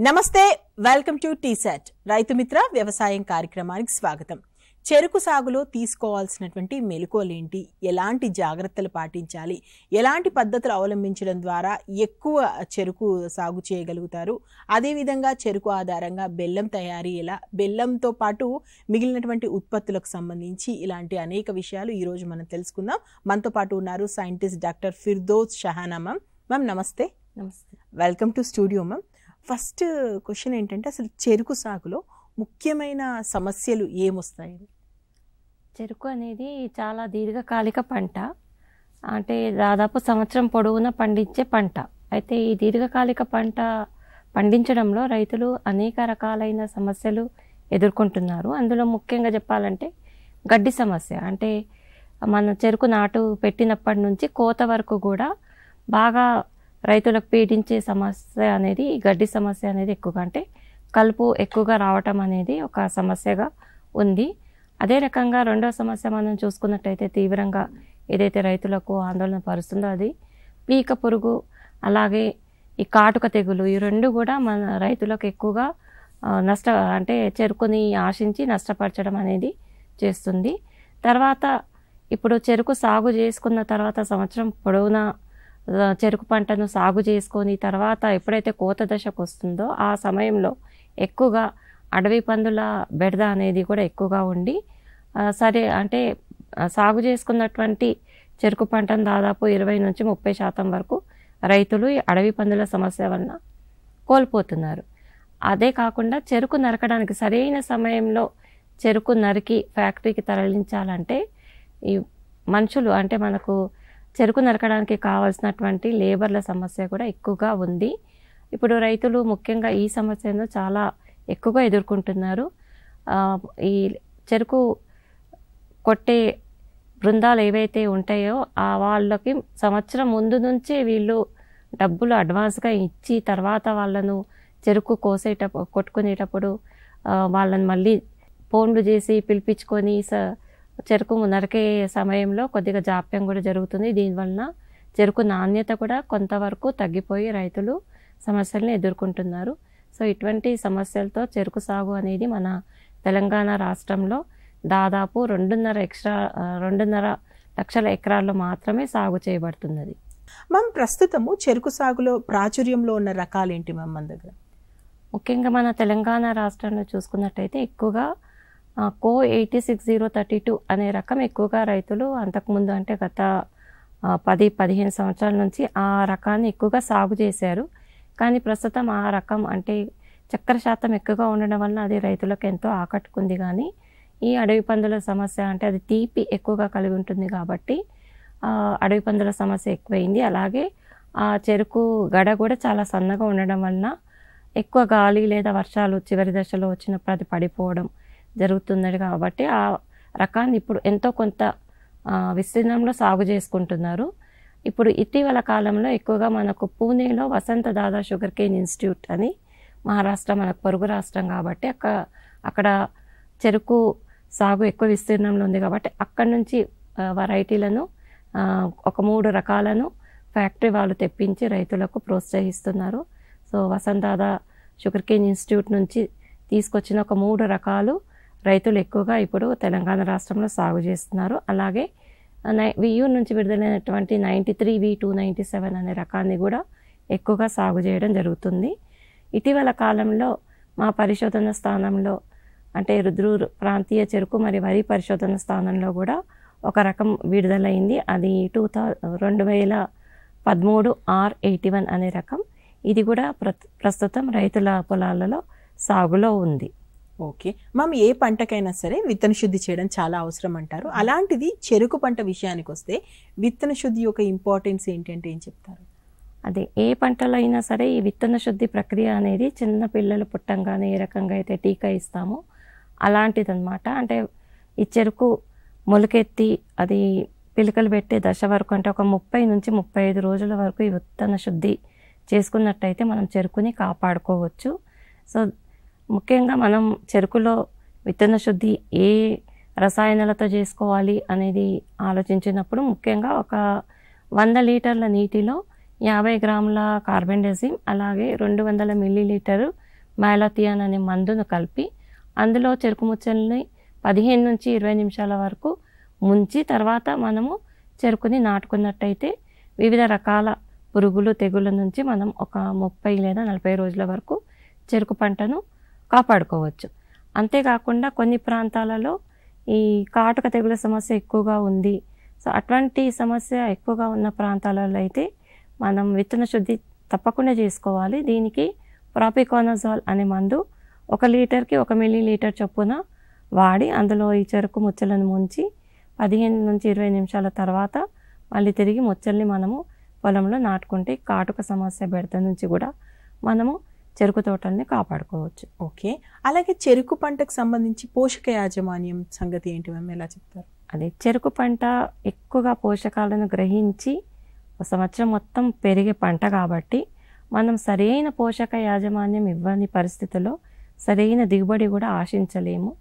నమస్తే, welcome to T-SAT Rythu Mitra వ్యవసాయం కార్యక్రమానికి స్వాగతం. చెరుకు సాగులో తీసుకోవాల్సినటువంటి మెలకువలేంటి, ఎలాంటి జాగ్రత్తలు పాటించాలి, ఎలాంటి పద్ధతులు అవలంబించడం ద్వారా ఎక్కువ చెరుకు సాగు చేయగలుగుతారు, అదేవిధంగా చెరుకు ఆధారంగా బెల్లం తయారీ ఎలా, బెల్లంతో పాటు మిగిలినటువంటి ఉత్పత్తులకు సంబంధించి ఇలాంటి అనేక విషయాలు ఈరోజు మనం తెలుసుకుందాం. మనతో పాటు ఉన్నారు scientist doctor Firdous Shahana ma'am. Ma'am నమస్తే. నమస్తే, welcome to studio ma'am. First question ఏంటంటే, అసలు చెరుకు సాగులో ముఖ్యమైన సమస్యలు ఏమొస్తాయి? చెరుకు అనేది చాలా దీర్ఘకాలిక పంట. అంటే దాదాపు సంవత్సరం పొడవునా పండించే పంట. అయితే ఈ దీర్ఘకాలిక పంట పండించడంలో రైతులు అనేక రకాలైన సమస్యలు ఎదుర్కొంటున్నారు. అందులో ముఖ్యంగా చెప్పాలంటే గడ్డి సమస్య. అంటే మన చెరుకు నాటు పెట్టినప్పటి నుంచి కోత వరకు కూడా బాగా రైతులకు పీడించే సమస్య అనేది ఈ గడ్డి సమస్య అనేది ఎక్కువగా, అంటే కలుపు ఎక్కువగా రావటం అనేది ఒక సమస్యగా ఉంది. అదే రకంగా రెండవ సమస్య మనం చూసుకున్నట్టయితే తీవ్రంగా ఏదైతే రైతులకు ఆందోళన పరుస్తుందో అది పీక పురుగు, అలాగే ఈ కాటుక తెగులు. ఈ రెండు కూడా మన రైతులకు ఎక్కువగా అంటే చెరుకుని ఆశించి నష్టపరచడం అనేది చేస్తుంది. తర్వాత ఇప్పుడు చెరుకు సాగు చేసుకున్న తర్వాత సంవత్సరం పొడవునా చెరుకు పంటను సాగు చేసుకొని తర్వాత ఎప్పుడైతే కోత దశకు వస్తుందో ఆ సమయంలో ఎక్కువగా అడవి పందుల బెడద అనేది కూడా ఎక్కువగా ఉండి అంటే సాగు చేసుకున్నటువంటి చెరుకు పంటను దాదాపు 20 నుంచి 30% వరకు రైతులు ఈ అడవి పందుల సమస్య వలన కోల్పోతున్నారు. అదే కాకుండా చెరుకు నరకడానికి సరైన సమయంలో చెరుకు నరికి ఫ్యాక్టరీకి తరలించాలంటే ఈ మనుషులు, అంటే మనకు చెరుకు నరకడానికి కావాల్సినటువంటి లేబర్ల సమస్య కూడా ఎక్కువగా ఉంది. ఇప్పుడు రైతులు ముఖ్యంగా ఈ సమస్యను చాలా ఎక్కువగా ఎదుర్కొంటున్నారు. ఈ చెరుకు కొట్టే బృందాలు ఏవైతే ఉంటాయో వాళ్ళకి సంవత్సరం ముందు నుంచే వీళ్ళు డబ్బులు అడ్వాన్స్గా ఇచ్చి తర్వాత వాళ్ళను చెరుకు కొట్టుకునేటప్పుడు వాళ్ళని మళ్ళీ ఫోన్లు చేసి పిలిపించుకొని చెరుకు నరికే సమయంలో కొద్దిగా జాప్యం కూడా జరుగుతుంది. దీనివలన చెరుకు నాణ్యత కూడా కొంతవరకు తగ్గిపోయి రైతులు సమస్యలను ఎదుర్కొంటున్నారు. సో ఇటువంటి సమస్యలతో చెరుకు సాగు అనేది మన తెలంగాణ రాష్ట్రంలో దాదాపు 2.5 లక్షల ఎకరాల్లో మాత్రమే సాగు చేయబడుతున్నది. మ్యామ్, ప్రస్తుతము చెరుకు సాగులో ప్రాచుర్యంలో ఉన్న రకాలేంటి మ్యామ్ మన దగ్గర? ముఖ్యంగా మన తెలంగాణ రాష్ట్రంలో చూసుకున్నట్టయితే ఎక్కువగా కో 86032 అనే రకం ఎక్కువగా రైతులు అంతకుముందు, అంటే గత 10-15 సంవత్సరాల నుంచి ఆ రకాన్ని ఎక్కువగా సాగు చేశారు. కానీ ప్రస్తుతం ఆ రకం అంటే చక్కెర శాతం ఎక్కువగా ఉండడం వలన అది రైతులకు ఎంతో ఆకట్టుకుంది. కానీ ఈ అడవి పందుల సమస్య, అంటే అది తీపి ఎక్కువగా కలిగి ఉంటుంది కాబట్టి అడవి పందుల సమస్య ఎక్కువైంది. అలాగే ఆ చెరుకు గడ కూడా చాలా సన్నగా ఉండడం వలన ఎక్కువ గాలి లేదా వర్షాలు చివరి దశలో వచ్చినప్పుడు అది పడిపోవడం జరుగుతున్నది. కాబట్టి ఆ రకాన్ని ఇప్పుడు ఎంతో కొంత విస్తీర్ణంలో సాగు చేసుకుంటున్నారు. ఇప్పుడు ఇటీవల కాలంలో ఎక్కువగా మనకు పూణేలో వసంత దాదా షుగర్ కేన్ ఇన్స్టిట్యూట్ అని, మహారాష్ట్ర మనకు పొరుగు రాష్ట్రం కాబట్టి అక్కడ చెరుకు సాగు ఎక్కువ విస్తీర్ణంలో ఉంది కాబట్టి అక్కడి నుంచి వెరైటీలను ఒక 3 రకాలను ఫ్యాక్టరీ వాళ్ళు తెప్పించి రైతులకు ప్రోత్సహిస్తున్నారు. సో వసంత దాదా షుగర్ కేన్ ఇన్స్టిట్యూట్ నుంచి తీసుకొచ్చిన ఒక 3 రకాలు రైతులు ఎక్కువగా ఇప్పుడు తెలంగాణ రాష్ట్రంలో సాగు చేస్తున్నారు. అలాగే వియూర్ నుంచి విడుదలైనటువంటి 93V297 అనే రకాన్ని కూడా ఎక్కువగా సాగు చేయడం జరుగుతుంది. ఇటీవల కాలంలో మా పరిశోధన స్థానంలో, అంటే రుద్రూర్ ప్రాంతీయ చెరుకు మరియు వరి పరిశోధన స్థానంలో కూడా ఒక రకం విడుదలైంది. అది 2013 R81 అనే రకం. ఇది కూడా ప్రస్తుతం రైతుల పొలాలలో సాగులో ఉంది. ఓకే మ్యామ్, ఏ పంటకైనా సరే విత్తన శుద్ధి చేయడం చాలా అవసరం అంటారు. అలాంటిది చెరుకు పంట విషయానికి వస్తే విత్తన శుద్ధి యొక్క ఇంపార్టెన్స్ ఏంటంటే ఏం చెప్తారు? అదే ఏ పంటలో అయినా సరే ఈ విత్తన శుద్ధి ప్రక్రియ అనేది చిన్న పిల్లలు పుట్టంగానే ఏ రకంగా అయితే టీకా ఇస్తామో అలాంటిది అనమాట. అంటే ఈ చెరుకు మొలకెత్తి అది పిలకలు పెట్టే దశ వరకు, అంటే ఒక 30 నుంచి 35 రోజుల వరకు ఈ విత్తన శుద్ధి చేసుకున్నట్టయితే మనం చెరుకుని కాపాడుకోవచ్చు. సో ముఖ్యంగా మనం చెరుకులో విత్తన శుద్ధి ఏ రసాయనాలతో చేసుకోవాలి అనేది ఆలోచించినప్పుడు ముఖ్యంగా ఒక 100 లీటర్ల నీటిలో 50 గ్రాముల కార్బెండజిమ్, అలాగే 200 మిల్లీలీటరు మ్యాలథియాన్ అనే మందును కలిపి అందులో చెరుకు ముచ్చల్ని 15 నుంచి 20 నిమిషాల వరకు ముంచి తర్వాత మనము చెరుకుని నాటుకున్నట్టయితే వివిధ రకాల పురుగులు తెగుళ్ళ నుంచి మనం ఒక 30 లేదా 40 రోజుల వరకు చెరుకు పంటను కాపాడుకోవచ్చు. అంతేకాకుండా కొన్ని ప్రాంతాలలో ఈ కాటుక తెగుల సమస్య ఎక్కువగా ఉంది. సో అటువంటి సమస్య ఎక్కువగా ఉన్న ప్రాంతాలలో అయితే మనం విత్తన శుద్ధి తప్పకుండా చేసుకోవాలి. దీనికి ప్రాపికోనజాల్ అనే మందు 1 లీటర్కి 1 మిల్లీలీటర్ చొప్పున వాడి అందులో ఈ చెరుకు ముచ్చలను ముంచి 15 నుంచి 20 నిమిషాల తర్వాత మళ్ళీ తిరిగి ముచ్చల్ని మనము పొలంలో నాటుకుంటే కాటుక సమస్య బెడత నుంచి కూడా మనము చెరుకు తోటల్ని కాపాడుకోవచ్చు. ఓకే, అలాగే చెరుకు పంటకు సంబంధించి పోషక యాజమాన్యం సంగతి ఏంటి మ్యామ్, ఎలా చెప్తారు? అదే చెరుకు పంట ఎక్కువగా పోషకాలను గ్రహించి సంవత్సరం మొత్తం పెరిగే పంట కాబట్టి మనం సరైన పోషక యాజమాన్యం ఇవ్వని పరిస్థితుల్లో సరైన దిగుబడి కూడా ఆశించలేము.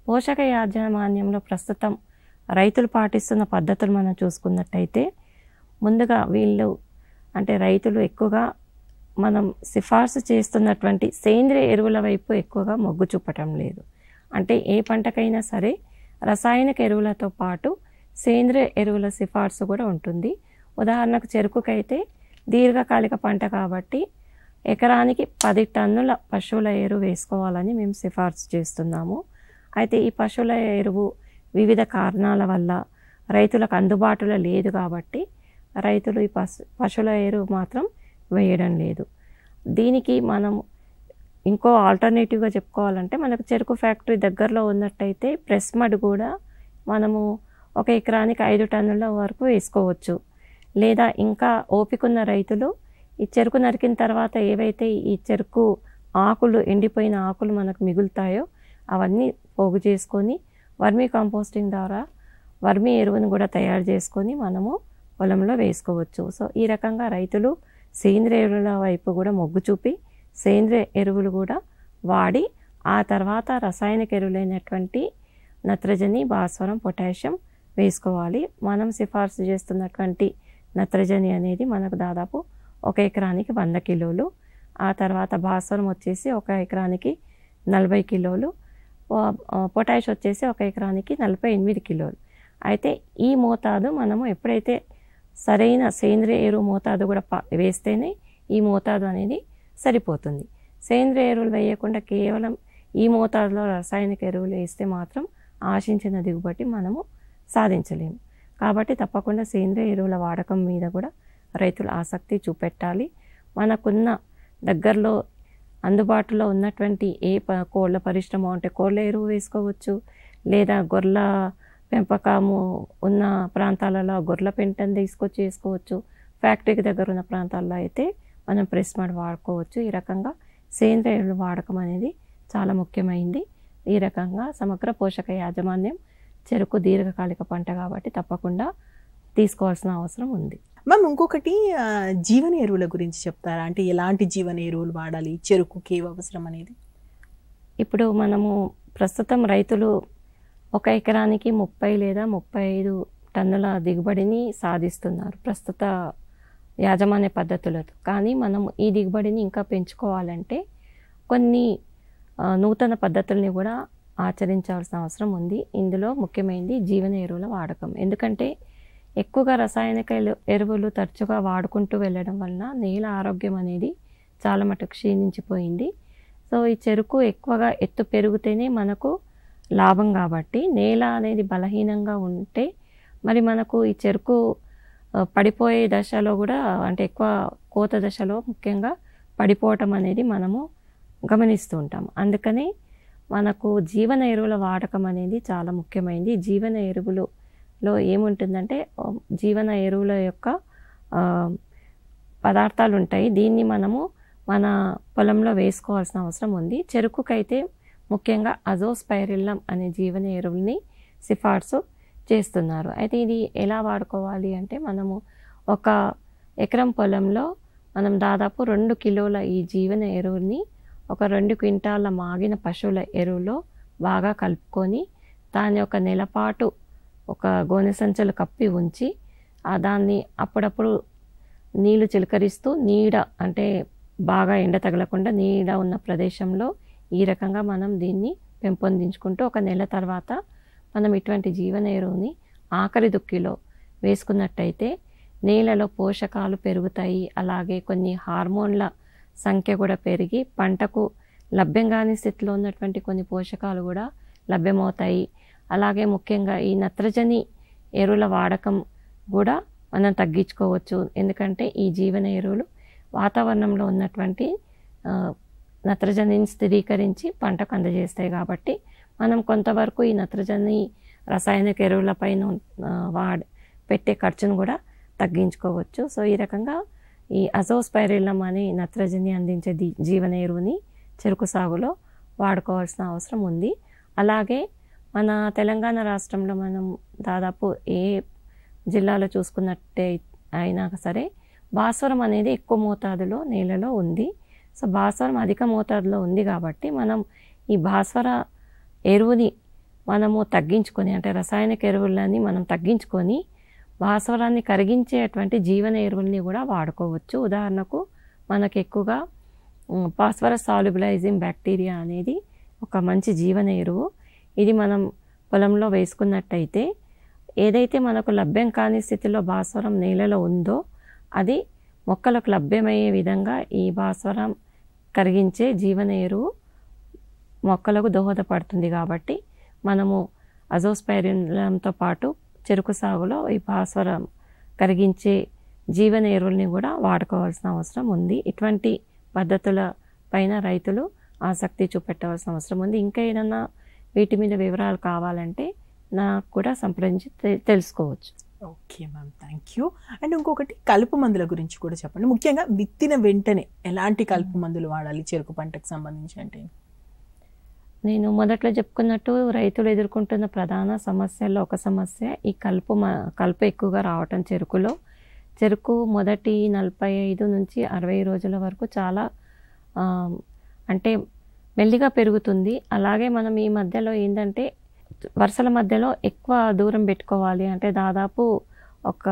పోషక యాజమాన్యంలో ప్రస్తుతం రైతులు పాటిస్తున్న పద్ధతులు మనం చూసుకున్నట్టయితే ముందుగా రైతులు ఎక్కువగా మనం సిఫార్సు చేస్తున్నటువంటి సేంద్రియ ఎరువుల వైపు ఎక్కువగా మొగ్గు చూపటం లేదు. అంటే ఏ పంటకైనా సరే రసాయనిక ఎరువులతో పాటు సేంద్రియ ఎరువుల సిఫార్సు కూడా ఉంటుంది. ఉదాహరణకు చెరుకుకైతే దీర్ఘకాలిక పంట కాబట్టి ఎకరానికి 10 టన్నుల పశువుల ఎరువు వేసుకోవాలని మేము సిఫార్సు చేస్తున్నాము. అయితే ఈ పశువుల ఎరువు వివిధ కారణాల వల్ల రైతులకు అందుబాటులో లేదు కాబట్టి రైతులు ఈ పశువుల ఎరువు మాత్రం వేయడం లేదు. దీనికి మనం ఇంకో ఆల్టర్నేటివ్గా చెప్పుకోవాలంటే మనకు చెరుకు ఫ్యాక్టరీ దగ్గరలో ఉన్నట్టయితే ప్రెస్ మడ్ కూడా మనము 1 ఎకరానికి 5 టన్నుల వరకు వేసుకోవచ్చు. లేదా ఇంకా ఓపికన్న రైతులు ఈ చెరుకు నరికిన తర్వాత ఏవైతే ఈ చెరుకు ఆకులు ఎండిపోయిన ఆకులు మనకు మిగులుతాయో అవన్నీ పోగు చేసుకొని వర్మీ కాంపోస్టింగ్ ద్వారా వర్మీ ఎరువును కూడా తయారు చేసుకొని మనము పొలంలో వేసుకోవచ్చు. సో ఈ రకంగా రైతులు సేంద్రియ ఎరువుల వైపు కూడా మొగ్గు చూపి సేంద్రియ ఎరువులు కూడా వాడి ఆ తర్వాత రసాయనిక ఎరువులైనటువంటి నత్రజని, భాస్వరం, పొటాషియం వేసుకోవాలి. మనం సిఫార్సు చేస్తున్నటువంటి నత్రజని అనేది మనకు దాదాపు 1 ఎకరానికి 100 కిలోలు, ఆ తర్వాత భాస్వరం వచ్చేసి 1 ఎకరానికి 40 కిలోలు, పొటాష్ వచ్చేసి 1 ఎకరానికి 48 కిలోలు. అయితే ఈ మోతాదు మనము ఎప్పుడైతే సరైన సేంద్రియ ఎరువు మోతాదు కూడా వేస్తేనే ఈ మోతాదు అనేది సరిపోతుంది. సేంద్రియ ఎరువులు వేయకుండా కేవలం ఈ మోతాదులో రసాయనిక ఎరువులు వేస్తే మాత్రం ఆశించిన దిగుబడి మనము సాధించలేము. కాబట్టి తప్పకుండా సేంద్రియ ఎరువుల వాడకం మీద కూడా రైతులు ఆసక్తి చూపెట్టాలి. మనకున్న దగ్గరలో అందుబాటులో ఉన్నటువంటి కోళ్ళ పరిశ్రమ అంటే కోళ్ళ ఎరువు వేసుకోవచ్చు, లేదా గొర్రెల పెంపకము ఉన్న ప్రాంతాలలో గొర్రెల పెంటను తీసుకొచ్చి వేసుకోవచ్చు. ఫ్యాక్టరీకి దగ్గర ఉన్న ప్రాంతాల్లో అయితే మనం ప్రెస్ మడ్ వాడుకోవచ్చు. ఈ రకంగా సేంద్రియ ఎరువుల వాడకం అనేది చాలా ముఖ్యమైంది. ఈ రకంగా సమగ్ర పోషక యాజమాన్యం చెరుకు దీర్ఘకాలిక పంట కాబట్టి తప్పకుండా తీసుకోవాల్సిన అవసరం ఉంది. మ్యామ్, ఇంకొకటి జీవన ఎరువుల గురించి చెప్తారా? అంటే ఎలాంటి జీవన ఎరువులు వాడాలి, చెరుకుకి అవసరం అనేది? ఇప్పుడు మనము ప్రస్తుతం రైతులు 1 ఎకరానికి 30 లేదా 35 టన్నుల దిగుబడిని సాధిస్తున్నారు ప్రస్తుత యాజమాన్య పద్ధతులతో. కానీ మనం ఈ దిగుబడిని ఇంకా పెంచుకోవాలంటే కొన్ని నూతన పద్ధతుల్ని కూడా ఆచరించాల్సిన అవసరం ఉంది. ఇందులో ముఖ్యమైనది జీవన ఎరువుల వాడకం. ఎందుకంటే ఎక్కువగా రసాయనిక ఎరువులు తరచుగా వాడుకుంటూ వెళ్ళడం వలన నేల ఆరోగ్యం అనేది చాలా మటుకు క్షీణించిపోయింది. సో ఈ చెరుకు ఎక్కువగా ఎత్తు పెరిగితేనే మనకు లాభం కాబట్టి నేల అనేది బలహీనంగా ఉంటే మరి మనకు ఈ చెరుకు పడిపోయే దశలో కూడా అంటే ఎక్కువ కోత దశలో ముఖ్యంగా పడిపోవటం అనేది మనము గమనిస్తూ ఉంటాం. అందుకని మనకు జీవన ఎరువుల వాడకం అనేది చాలా ముఖ్యమైనది. జీవన ఎరువులలో ఏముంటుందంటే జీవన ఎరువుల యొక్క పదార్థాలు ఉంటాయి. దీన్ని మనము మన పొలంలో వేసుకోవాల్సిన అవసరం ఉంది. చెరుకుకైతే ముఖ్యంగా అజోస్పైరిల్లం అనే జీవన ఎరువుల్ని సిఫార్సు చేస్తున్నారు. అయితే ఇది ఎలా వాడుకోవాలి అంటే మనము 1 ఎకరం పొలంలో మనం దాదాపు 2 కిలోల ఈ జీవన ఎరువుని 2 క్వింటాల మాగిన పశువుల ఎరువులో బాగా కలుపుకొని దాన్ని 1 నెల పాటు గోనె సంచులు కప్పి ఉంచి దాన్ని అప్పుడప్పుడు నీళ్లు చిలకరిస్తూ నీడ అంటే బాగా ఎండ తగలకుండా నీడ ఉన్న ప్రదేశంలో ఈ రకంగా మనం దీన్ని పెంపొందించుకుంటూ ఒక నెల తర్వాత మనం ఇటువంటి జీవన ఎరువుని ఆఖరి దుక్కిలో వేసుకున్నట్టయితే నేలలో పోషకాలు పెరుగుతాయి. అలాగే కొన్ని హార్మోన్ల సంఖ్య కూడా పెరిగి పంటకు లభ్యం కాని స్థితిలో ఉన్నటువంటి కొన్ని పోషకాలు కూడా లభ్యమవుతాయి. అలాగే ముఖ్యంగా ఈ నత్రజని ఎరువుల వాడకం కూడా మనం తగ్గించుకోవచ్చు. ఎందుకంటే ఈ జీవన ఎరువులు వాతావరణంలో ఉన్నటువంటి నత్రజనిని స్థిరీకరించి పంటకు అందజేస్తాయి. కాబట్టి మనం కొంతవరకు ఈ నత్రజని రసాయనిక ఎరువులపైన పెట్టే ఖర్చును కూడా తగ్గించుకోవచ్చు. సో ఈ రకంగా ఈ అజోస్పైరిల్లం అనే నత్రజని అందించే జీవన ఎరువుని చెరుకు సాగులో వాడుకోవాల్సిన అవసరం ఉంది. అలాగే మన తెలంగాణ రాష్ట్రంలో మనం దాదాపు ఏ జిల్లాలో చూసుకున్నట్టే అయినా సరే భాస్వరం అనేది ఎక్కువ మోతాదులో నేలలో ఉంది. సో భాస్వరం అధిక మోతాదులో ఉంది కాబట్టి మనం ఈ భాస్వర ఎరువుని మనము తగ్గించుకొని, అంటే రసాయనిక ఎరువులని మనం తగ్గించుకొని భాస్వరాన్ని కరిగించేటువంటి జీవన ఎరువుల్ని కూడా వాడుకోవచ్చు. ఉదాహరణకు మనకు ఎక్కువగా ఫాస్ఫరస్ సాల్యుబలైజింగ్ బ్యాక్టీరియా అనేది ఒక మంచి జీవన ఎరువు. ఇది మనం పొలంలో వేసుకున్నట్టయితే ఏదైతే మనకు లభ్యం కాని స్థితిలో భాస్వరం నేలలో ఉందో అది మొక్కలకు లభ్యమయ్యే విధంగా ఈ భాస్వరం కరిగించే జీవన ఎరువు మొక్కలకు దోహదపడుతుంది. కాబట్టి మనము అజోస్పైరిల్లంతో పాటు చెరుకు సాగులో ఈ భాస్వరం కరిగించే జీవన ఎరువుల్ని కూడా వాడుకోవాల్సిన అవసరం ఉంది. ఇటువంటి పద్ధతుల పైన రైతులు ఆసక్తి చూపెట్టవలసిన అవసరం ఉంది. ఇంకా ఏదన్నా వీటి మీద వివరాలు కావాలంటే నాకు కూడా సంప్రదించి తెలుసుకోవచ్చు. Okay ma'am, thank you. And ఇంకొకటి కలుపు మందుల గురించి కూడా చెప్పండి. ముఖ్యంగా విత్తిన వెంటనే ఎలాంటి కలుపు మందులు వాడాలి చెరుకు పంటకు సంబంధించి అంటే? నేను మొదట్లో చెప్పుకున్నట్టు రైతులు ఎదుర్కొంటున్న ప్రధాన సమస్యల్లో ఒక సమస్య ఈ కలుపు ఎక్కువగా రావటం చెరుకులో. చెరుకు మొదటి 45 నుంచి 60 రోజుల వరకు చాలా అంటే మెల్లిగా పెరుగుతుంది. అలాగే మనం ఈ మధ్యలో ఏంటంటే వరుసల మధ్యలో ఎక్కువ దూరం పెట్టుకోవాలి, అంటే దాదాపు ఒక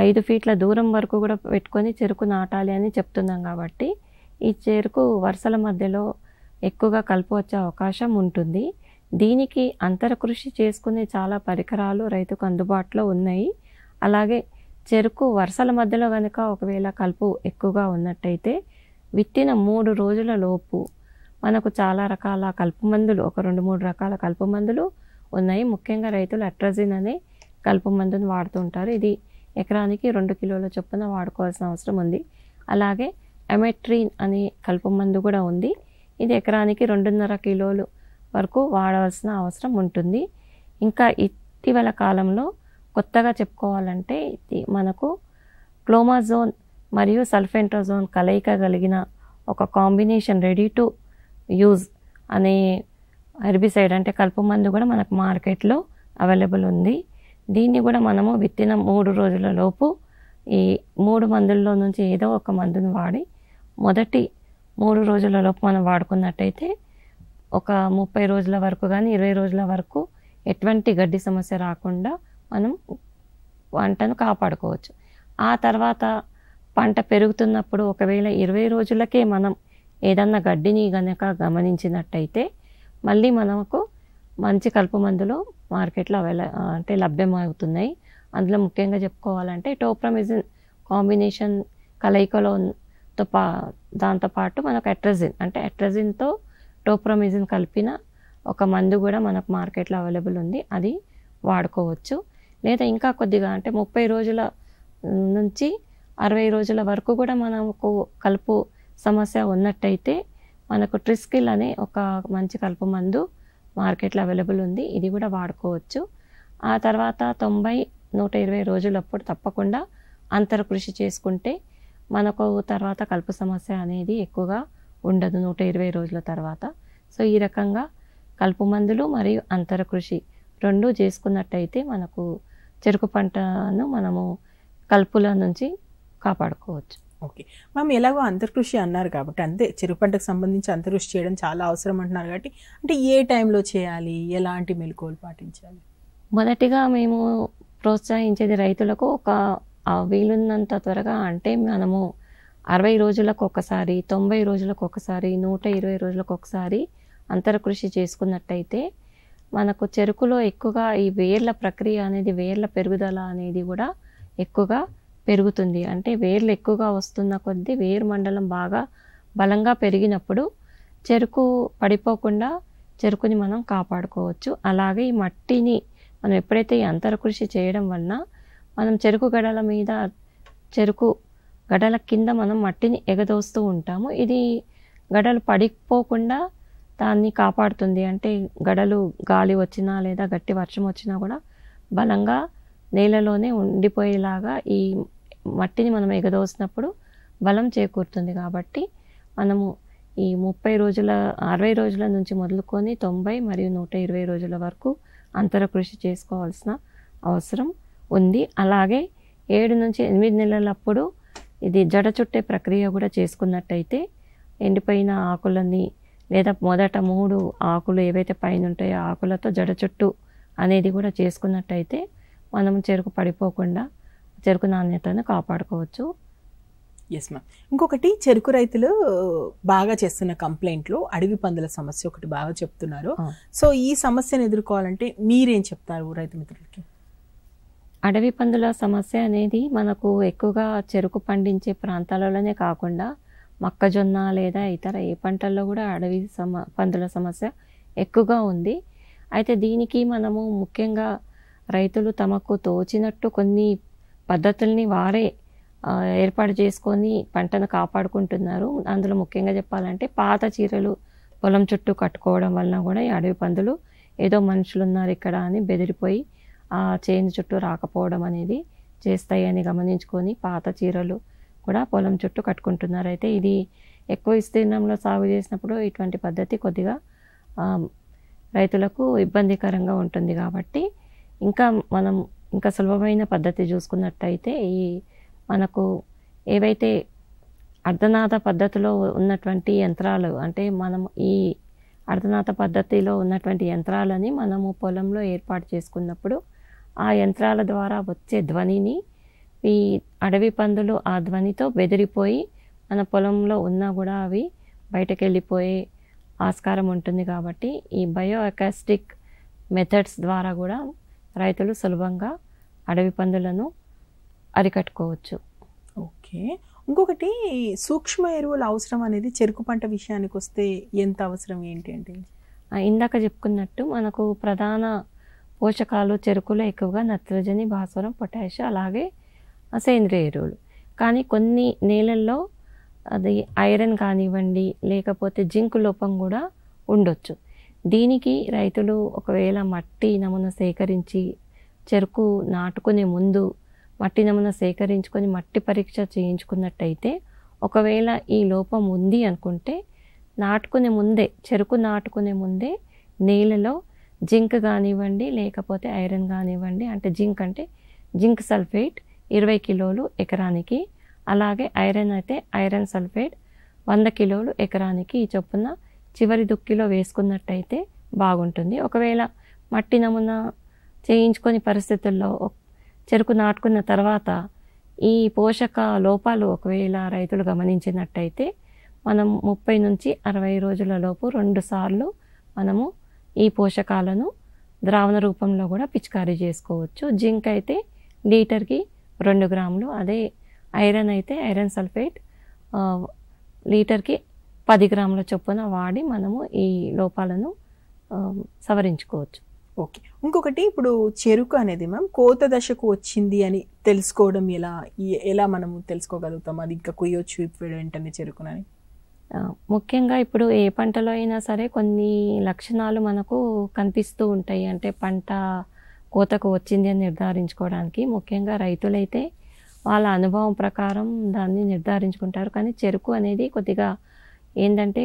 5 ఫీట్ల దూరం వరకు కూడా పెట్టుకొని చెరుకు నాటాలి అని చెప్తున్నాం. కాబట్టి ఈ చెరుకు వరుసల మధ్యలో ఎక్కువగా కలుపు వచ్చే అవకాశం ఉంటుంది. దీనికి అంతర కృషి చేసుకునే చాలా పరికరాలు రైతుకు అందుబాటులో ఉన్నాయి. అలాగే చెరుకు వరుసల మధ్యలో కనుక ఒకవేళ కలుపు ఎక్కువగా ఉన్నట్టయితే విత్తిన 3 రోజుల లోపు మనకు చాలా రకాల కలుపు మందులు, ఒక 2-3 రకాల కలుపు మందులు ఉన్నాయి. ముఖ్యంగా రైతులు అట్రజిన్ అనే కలుపు మందును వాడుతుంటారు. ఇది ఎకరానికి 2 కిలోల చొప్పున వాడుకోవాల్సిన అవసరం ఉంది. అలాగే అమెట్రిన్ అనే కలుపు మందు కూడా ఉంది. ఇది ఎకరానికి 2.5 కిలోలు వరకు వాడవలసిన అవసరం ఉంటుంది. ఇంకా ఇటీవల కాలంలో కొత్తగా చెప్పుకోవాలంటే ఇది మనకు క్లోమాజోన్ మరియు సల్ఫెంట్రాజోన్ కలయిక కలిగిన ఒక కాంబినేషన్ రెడీ టు యూజ్ అనే హెర్బిసైడ్ అంటే కలుపు మందు కూడా మనకు మార్కెట్లో అవైలబుల్ ఉంది. దీన్ని కూడా మనము విత్తిన 3 రోజుల లోపు ఈ 3 మందుల్లో నుంచి ఏదో ఒక మందుని వాడి మొదటి 3 రోజుల లోపు మనం వాడుకున్నట్టయితే ఒక 30 రోజుల వరకు కానీ 20 రోజుల వరకు ఎటువంటి గడ్డి సమస్య రాకుండా మనం పంటను కాపాడుకోవచ్చు. ఆ తర్వాత పంట పెరుగుతున్నప్పుడు ఒకవేళ 20 రోజులకే మనం ఏదన్నా గడ్డిని గనక గమనించినట్టయితే మళ్ళీ మనకు మంచి కలుపు మందులు మార్కెట్లో అంటే లభ్యమవుతున్నాయి. అందులో ముఖ్యంగా చెప్పుకోవాలంటే టోప్రమిజిన్ కాంబినేషన్ కలయికలో దాంతోపాటు మనకు అట్రజిన్, అంటే అట్రజిన్తో టోప్రమిజిన్ కలిపిన ఒక మందు కూడా మనకు మార్కెట్లో అవైలబుల్ ఉంది. అది వాడుకోవచ్చు. లేదా ఇంకా కొద్దిగా అంటే 30 రోజుల నుంచి 60 రోజుల వరకు కూడా మనకు కలుపు సమస్య ఉన్నట్టయితే మనకు ట్రిస్కిల్ అనే ఒక మంచి కలుపు మందు మార్కెట్లో అవైలబుల్ ఉంది. ఇది కూడా వాడుకోవచ్చు. ఆ తర్వాత 90-120 రోజులప్పుడు తప్పకుండా అంతర కృషి చేసుకుంటే మనకు తర్వాత కలుపు సమస్య అనేది ఎక్కువగా ఉండదు 120 రోజుల తర్వాత. సో ఈ రకంగా కలుపు మందులు మరియు అంతర కృషి 2 చేసుకున్నట్టయితే మనకు చెరుకు పంటను మనము కలుపుల నుంచి కాపాడుకోవచ్చు. ఓకే మ్యామ్, ఎలాగో అంతర్కృషి అన్నారు కాబట్టి అంతే చెరుకు పంటకు సంబంధించి అంతర్కృషి చేయడం చాలా అవసరం అంటున్నారు కాబట్టి అంటే ఏ టైంలో చేయాలి, ఎలాంటి మెలకువలు పాటించాలి? మొదటిగా మేము ప్రోత్సహించేది రైతులకు ఒక వీలున్నంత త్వరగా, అంటే మనము 60 రోజులకు ఒకసారి, 90 రోజులకు ఒకసారి, 120 రోజులకు ఒకసారి అంతర కృషి చేసుకున్నట్టయితే మనకు చెరుకులో ఎక్కువగా ఈ వేర్ల ప్రక్రియ అనేది, వేర్ల పెరుగుదల అనేది కూడా ఎక్కువగా పెరుగుతుంది. అంటే వేర్లు ఎక్కువగా వస్తున్న కొద్దీ వేరు మండలం బాగా బలంగా పెరిగినప్పుడు చెరుకు పడిపోకుండా చెరుకుని మనం కాపాడుకోవచ్చు. అలాగే ఈ మట్టిని మనం ఎప్పుడైతే ఈ అంతర కృషి చేయడం వలన మనం చెరుకు గడల మీద, చెరుకు గడల కింద మనం మట్టిని ఎగదోస్తూ ఉంటాము. ఇది గడలు పడిపోకుండా దాన్ని కాపాడుతుంది. అంటే గడలు గాలి వచ్చినా లేదా గట్టి వర్షం వచ్చినా కూడా బలంగా నేలలోనే ఉండిపోయేలాగా ఈ మట్టిని మనం ఎగదోసినప్పుడు బలం చేకూరుతుంది. కాబట్టి మనము ఈ 60 రోజుల నుంచి మొదలుకొని 90 మరియు 120 రోజుల వరకు అంతర కృషి చేసుకోవాల్సిన అవసరం ఉంది. అలాగే 7 నుంచి 8 నెలలప్పుడు ఇది జడ చుట్టే ప్రక్రియ కూడా చేసుకున్నట్టయితే ఎండిపోయిన ఆకులని లేదా మొదట 3 ఆకులు ఏవైతే పైన ఉంటాయో ఆకులతో జడ చుట్టు అనేది కూడా చేసుకున్నట్టయితే మనం చెరుకు పడిపోకుండా చెరుకు నాణ్యతను కాపాడుకోవచ్చు. Yes ma'am. ఇంకొకటి, చెరుకు రైతులు బాగా చేస్తున్న కంప్లైంట్లో అడవి పందుల సమస్య ఒకటి బాగా చెప్తున్నారు. సో ఈ సమస్యను ఎదుర్కోవాలంటే మీరేం చెప్తారు రైతు మిత్రులకి? అడవి పందుల సమస్య అనేది మనకు ఎక్కువగా చెరుకు పండించే ప్రాంతాలలోనే కాకుండా మొక్కజొన్న లేదా ఇతర ఏ పంటల్లో కూడా అడవి పందుల సమస్య ఎక్కువగా ఉంది. అయితే దీనికి మనము ముఖ్యంగా రైతులు తమకు తోచినట్టు కొన్ని పద్ధతుల్ని వారే ఏర్పాటు చేసుకొని పంటను కాపాడుకుంటున్నారు. అందులో ముఖ్యంగా చెప్పాలంటే పాత చీరలు పొలం చుట్టూ కట్టుకోవడం వలన కూడా ఈ అడవి పందులు ఏదో మనుషులు ఉన్నారు ఇక్కడ అని బెదిరిపోయి ఆ చేను చుట్టూ రాకపోవడం అనేది చేస్తాయని గమనించుకొని పాత చీరలు కూడా పొలం చుట్టూ కట్టుకుంటున్నారు. అయితే ఇది ఎక్కువ విస్తీర్ణంలో సాగు చేసినప్పుడు ఇటువంటి పద్ధతి కొద్దిగా రైతులకు ఇబ్బందికరంగా ఉంటుంది. కాబట్టి మనం ఇంకా సులభమైన పద్ధతి చూసుకున్నట్టయితే ఈ మనకు ఏవైతే అర్ధనాద పద్ధతిలో ఉన్నటువంటి యంత్రాలు, అంటే మనం ఈ అర్ధనాద పద్ధతిలో ఉన్నటువంటి యంత్రాలని మనము పొలంలో ఏర్పాటు చేసుకున్నప్పుడు ఆ యంత్రాల ద్వారా వచ్చే ధ్వనిని ఈ అడవి పందులు ఆ ధ్వనితో బెదిరిపోయి మన పొలంలో ఉన్నా కూడా అవి బయటకు వెళ్ళిపోయే ఆస్కారం ఉంటుంది. కాబట్టి ఈ బయో అకాస్టిక్ మెథడ్స్ ద్వారా కూడా రైతులు సులభంగా అడవి పందులను అరికట్టుకోవచ్చు. ఓకే. ఇంకొకటి, సూక్ష్మ ఎరువుల అవసరం అనేది చెరుకు పంట విషయానికి వస్తే ఎంత అవసరం, ఏంటి అంటే? ఇందాక చెప్పుకున్నట్టు మనకు ప్రధాన పోషకాలు చెరుకులో ఎక్కువగా నత్రజని, భాస్వరం, పొటాషియం, అలాగే సేంద్రియ ఎరువులు. కానీ కొన్ని నేలల్లో అది ఐరన్ కానివ్వండి లేకపోతే జింక్ లోపం కూడా ఉండొచ్చు. దీనికి రైతులు ఒకవేళ మట్టి నమూనా సేకరించి చెరుకు నాటుకునే ముందు మట్టి నమూనా సేకరించుకొని మట్టి పరీక్ష చేయించుకున్నట్టయితే ఒకవేళ ఈ లోపం ఉంది అనుకుంటే చెరుకు నాటుకునే ముందే నేలలో జింక్ కానివ్వండి లేకపోతే ఐరన్ కానివ్వండి, అంటే జింక్ అంటే జింక్ సల్ఫేట్ 20 కిలోలు ఎకరానికి, అలాగే ఐరన్ అయితే ఐరన్ సల్ఫేట్ 100 కిలోలు ఎకరానికి ఈ చొప్పున చివరి దుక్కిలో వేసుకున్నట్టయితే బాగుంటుంది. ఒకవేళ మట్టి నమూనా చేయించుకొని పరిస్థితుల్లో చెరుకు నాటుకున్న తర్వాత ఈ పోషక లోపాలు ఒకవేళ రైతులు గమనించినట్టయితే మనం 30 నుంచి 60 రోజుల లోపు 2 సార్లు మనము ఈ పోషకాలను ద్రావణ రూపంలో కూడా పిచికారీ చేసుకోవచ్చు. జింక్ అయితే లీటర్కి 2 గ్రాములు, అదే ఐరన్ అయితే ఐరన్ సల్ఫేట్ లీటర్కి 10 గ్రాముల చొప్పున వాడి మనము ఈ లోపాలను సవరించుకోవచ్చు. ఓకే. ఇంకొకటి, ఇప్పుడు చెరుకు అనేది మ్యామ్ కోత దశకు వచ్చింది అని తెలుసుకోవడం ఎలా మనము తెలుసుకోగలుగుతాం? అది ఇంకా కొయ్యొచ్చు ఇప్పుడు వెంటనే చెరుకునని? ముఖ్యంగా ఇప్పుడు ఏ పంటలో అయినా సరే కొన్ని లక్షణాలు మనకు కనిపిస్తూ ఉంటాయి. అంటే పంట కోతకు వచ్చింది అని నిర్ధారించుకోవడానికి ముఖ్యంగా రైతులైతే వాళ్ళ అనుభవం ప్రకారం దాన్ని నిర్ధారించుకుంటారు. కానీ చెరుకు అనేది కొద్దిగా ఏంటంటే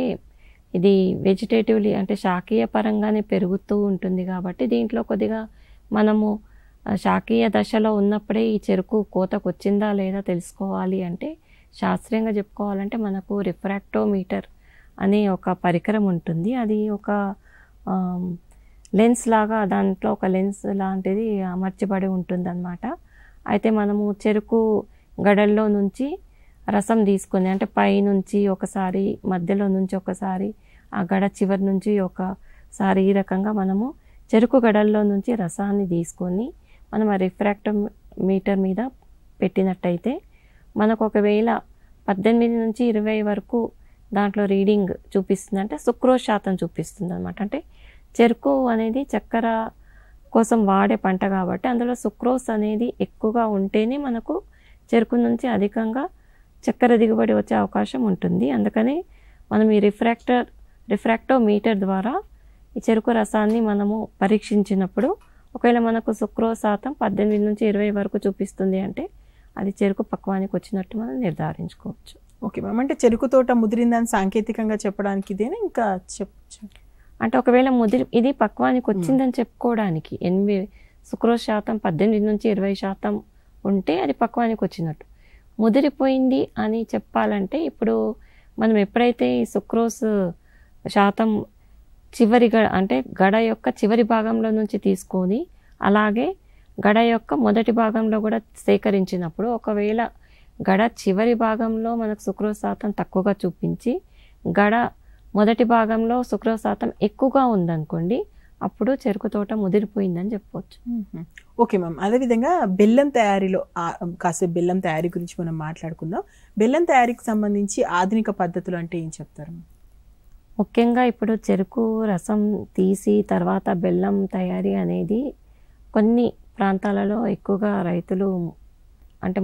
ఇది వెజిటేటివ్లీ అంటే శాఖీయ పరంగానే పెరుగుతూ ఉంటుంది. కాబట్టి దీంట్లో కొద్దిగా మనము శాఖీయ దశలో ఉన్నప్పుడే ఈ చెరుకు కోతకు వచ్చిందా లేదా తెలుసుకోవాలి అంటే శాస్త్రీయంగా చెప్పుకోవాలంటే మనకు రిఫ్రాక్టోమీటర్ అనే ఒక పరికరం ఉంటుంది. అది ఒక లెన్స్ లాగా, దాంట్లో ఒక లెన్స్ లాంటిది అమర్చబడి ఉంటుంది అన్నమాట. అయితే మనము చెరుకు గడల్లో నుంచి రసం తీసుకొని అంటే పైనుంచి ఒకసారి, మధ్యలో నుంచి ఒకసారి, ఆ గడ చివరి నుంచి ఒకసారి, ఈ రకంగా మనము చెరుకు గడల్లో నుంచి రసాన్ని తీసుకొని మనం ఆ రిఫ్రాక్టోమీటర్ మీద పెట్టినట్టయితే మనకు ఒకవేళ 18 నుంచి 20 వరకు దాంట్లో రీడింగ్ చూపిస్తుంది, అంటే సుక్రోజ్ శాతం చూపిస్తుంది అనమాట. అంటే చెరుకు అనేది చక్కెర కోసం వాడే పంట కాబట్టి అందులో సుక్రోజ్ అనేది ఎక్కువగా ఉంటేనే మనకు చెరుకు నుంచి అధికంగా చక్కెర దిగుబడి వచ్చే అవకాశం ఉంటుంది. అందుకని మనం ఈ రిఫ్రాక్టోమీటర్ ద్వారా ఈ చెరుకు రసాన్ని మనము పరీక్షించినప్పుడు ఒకవేళ మనకు సుక్రోజ్ శాతం 18 నుంచి 20 వరకు చూపిస్తుంది అంటే అది చెరుకు పక్వానికి వచ్చినట్టు మనం నిర్ధారించుకోవచ్చు. ఓకే మ్యామ్, అంటే చెరుకు తోట ముదిరిందని సాంకేతికంగా చెప్పడానికి ఇదేనా ఇంకా చెప్పచ్చు? అంటే ఒకవేళ ఇది పక్వానికి వచ్చిందని చెప్పుకోవడానికి సుక్రోజ్ శాతం 18 నుంచి 20% ఉంటే అది పక్వానికి వచ్చినట్టు. ముదిరిపోయింది అని చెప్పాలంటే ఇప్పుడు మనం ఎప్పుడైతే ఈ సుక్రోజ్ శాతం అంటే గడ యొక్క చివరి భాగంలో నుంచి తీసుకొని అలాగే గడ యొక్క మొదటి భాగంలో కూడా సేకరించినప్పుడు ఒకవేళ గడ చివరి భాగంలో మనకు సుక్రోజ్ శాతం తక్కువగా చూపించి గడ మొదటి భాగంలో సుక్రోజ్ శాతం ఎక్కువగా ఉందనుకోండి, అప్పుడు చెరుకు తోట ముదిరిపోయిందని చెప్పవచ్చు. ఓకే మ్యామ్, అదేవిధంగా బెల్లం తయారీలో కాసేపు బెల్లం తయారీ గురించి మనం మాట్లాడుకుందాం. బెల్లం తయారీకి సంబంధించి ఆధునిక పద్ధతులు అంటే ఏం చెప్తారు? ముఖ్యంగా ఇప్పుడు చెరుకు రసం తీసి తర్వాత బెల్లం తయారీ అనేది కొన్ని ప్రాంతాలలో ఎక్కువగా రైతులు అంటే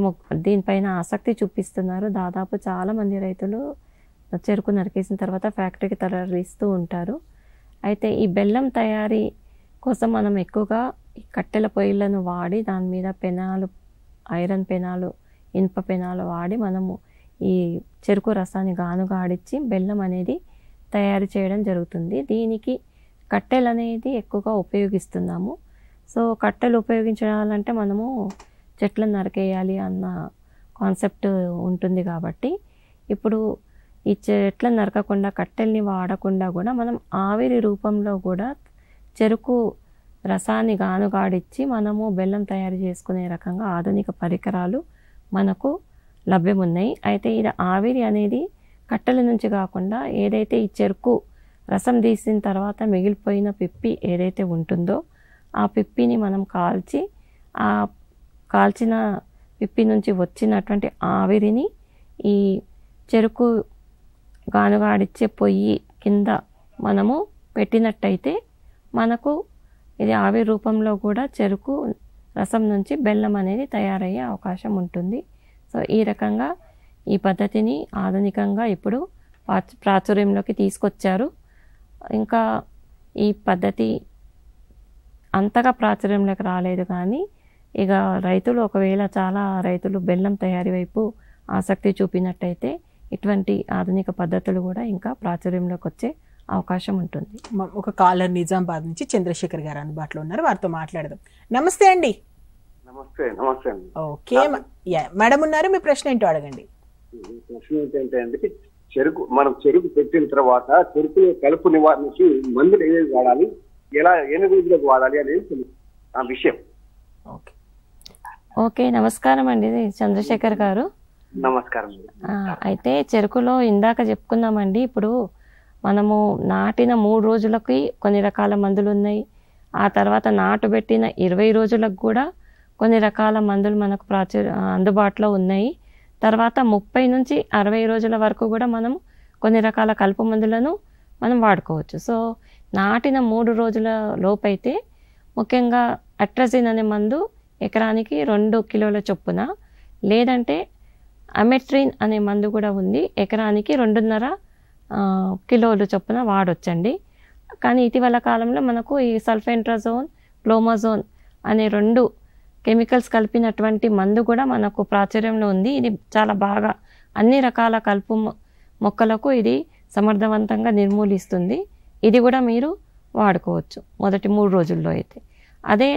దీనిపైన ఆసక్తి చూపిస్తున్నారు. దాదాపు చాలామంది రైతులు చెరుకు నరికేసిన తర్వాత ఫ్యాక్టరీకి తరలిస్తూ ఉంటారు. అయితే ఈ బెల్లం తయారీ కోసం మనం ఎక్కువగా కట్టెల పొయ్యిలను వాడి దాని మీద పెనాలు, ఐరన్ పెనాలు, ఇనుప పెనాలు వాడి మనము ఈ చెరుకు రసాన్ని గానుగా ఆడించి బెల్లం అనేది తయారు చేయడం జరుగుతుంది. దీనికి కట్టెలు అనేది ఎక్కువగా ఉపయోగిస్తున్నాము. సో కట్టెలు ఉపయోగించాలంటే మనము చెట్లను నరికేయాలి అన్న కాన్సెప్ట్ ఉంటుంది కాబట్టి ఇప్పుడు ఈ చెట్లను నరకకుండా కట్టెల్ని వాడకుండా కూడా మనం ఆవిరి రూపంలో కూడా చెరుకు రసాన్ని గానుగాడిచ్చి మనము బెల్లం తయారు చేసుకునే రకంగా ఆధునిక పరికరాలు మనకు లభ్యమున్నాయి. అయితే ఇది ఆవిరి అనేది కట్టెల నుంచి కాకుండా ఏదైతే ఈ చెరుకు రసం తీసిన తర్వాత మిగిలిపోయిన పిప్పి ఏదైతే ఉంటుందో ఆ పిప్పిని మనం కాల్చి ఆ కాల్చిన పిప్పి నుంచి వచ్చినటువంటి ఆవిరిని ఈ చెరుకు గానుగాడిచ్చే పొయ్యి కింద మనము పెట్టినట్టయితే మనకు ఇది ఆవిరి రూపంలో కూడా చెరుకు రసం నుంచి బెల్లం అనేది తయారయ్యే అవకాశం ఉంటుంది. సో ఈ రకంగా ఈ పద్ధతిని ఆధునికంగా ఇప్పుడు ప్రాచుర్యంలోకి తీసుకొచ్చారు. ఇంకా ఈ పద్ధతి అంతగా ప్రాచుర్యంలోకి రాలేదు, కానీ ఇక రైతులు ఒకవేళ చాలా రైతులు బెల్లం తయారీ వైపు ఆసక్తి చూపినట్టయితే ఇటువంటి ఆధునిక పద్ధతులు కూడా ఇంకా ప్రాచుర్యంలోకి వచ్చే అవకాశం ఉంటుంది. ఒక కాలర్ నిజామాబాద్ నుంచి చంద్రశేఖర్ గారు అందుబాటులో ఉన్నారు, వారితో మాట్లాడదాం. నమస్తే అండి. నమస్తే. నమస్తే అండి. ఓకే మేడం ఉన్నారు, మీ ప్రశ్న ఏంటో అడగండి. ప్రశ్న ఏంటంటే చెరుకు మనం చెరుకు పెట్టిన తర్వాత చెరుకు కలుపు నివారణకి మందులు ఏవేవి వాడాలి, ఎలా ఎన్ని రోజులకు వాడాలి అనేది ఆ విషయం. ఓకే, నమస్కారం అండి చంద్రశేఖర్ గారు. నమస్కారం. అయితే చెరుకులో ఇందాక చెప్పుకున్నామండి, ఇప్పుడు మనము నాటిన 3 రోజులకి కొన్ని రకాల మందులు ఉన్నాయి. ఆ తర్వాత నాటుబెట్టిన 20 రోజులకు కూడా కొన్ని రకాల మందులు మనకు అందుబాటులో ఉన్నాయి. తర్వాత 30 నుంచి 60 రోజుల వరకు కూడా మనం కొన్ని రకాల కలుపు మందులను మనం వాడుకోవచ్చు. సో నాటిన 3 రోజుల లోపైతే ముఖ్యంగా అట్రజిన్ అనే మందు ఎకరానికి 2 కిలోల చొప్పున, లేదంటే అమెట్రిన్ అనే మందు కూడా ఉంది, ఎకరానికి 2.5 కిలోలు చొప్పున వాడొచ్చండి. కానీ ఇటీవల కాలంలో మనకు ఈ సల్ఫెంట్రాజోన్, క్లోమజోన్ అనే 2 కెమికల్స్ కలిపినటువంటి మందు కూడా మనకు ప్రాచుర్యంలో ఉంది. ఇది చాలా బాగా అన్ని రకాల కలుపు మొక్కలకు ఇది సమర్థవంతంగా నిర్మూలిస్తుంది. ఇది కూడా మీరు వాడుకోవచ్చు మొదటి 3 రోజుల్లో. అయితే అదే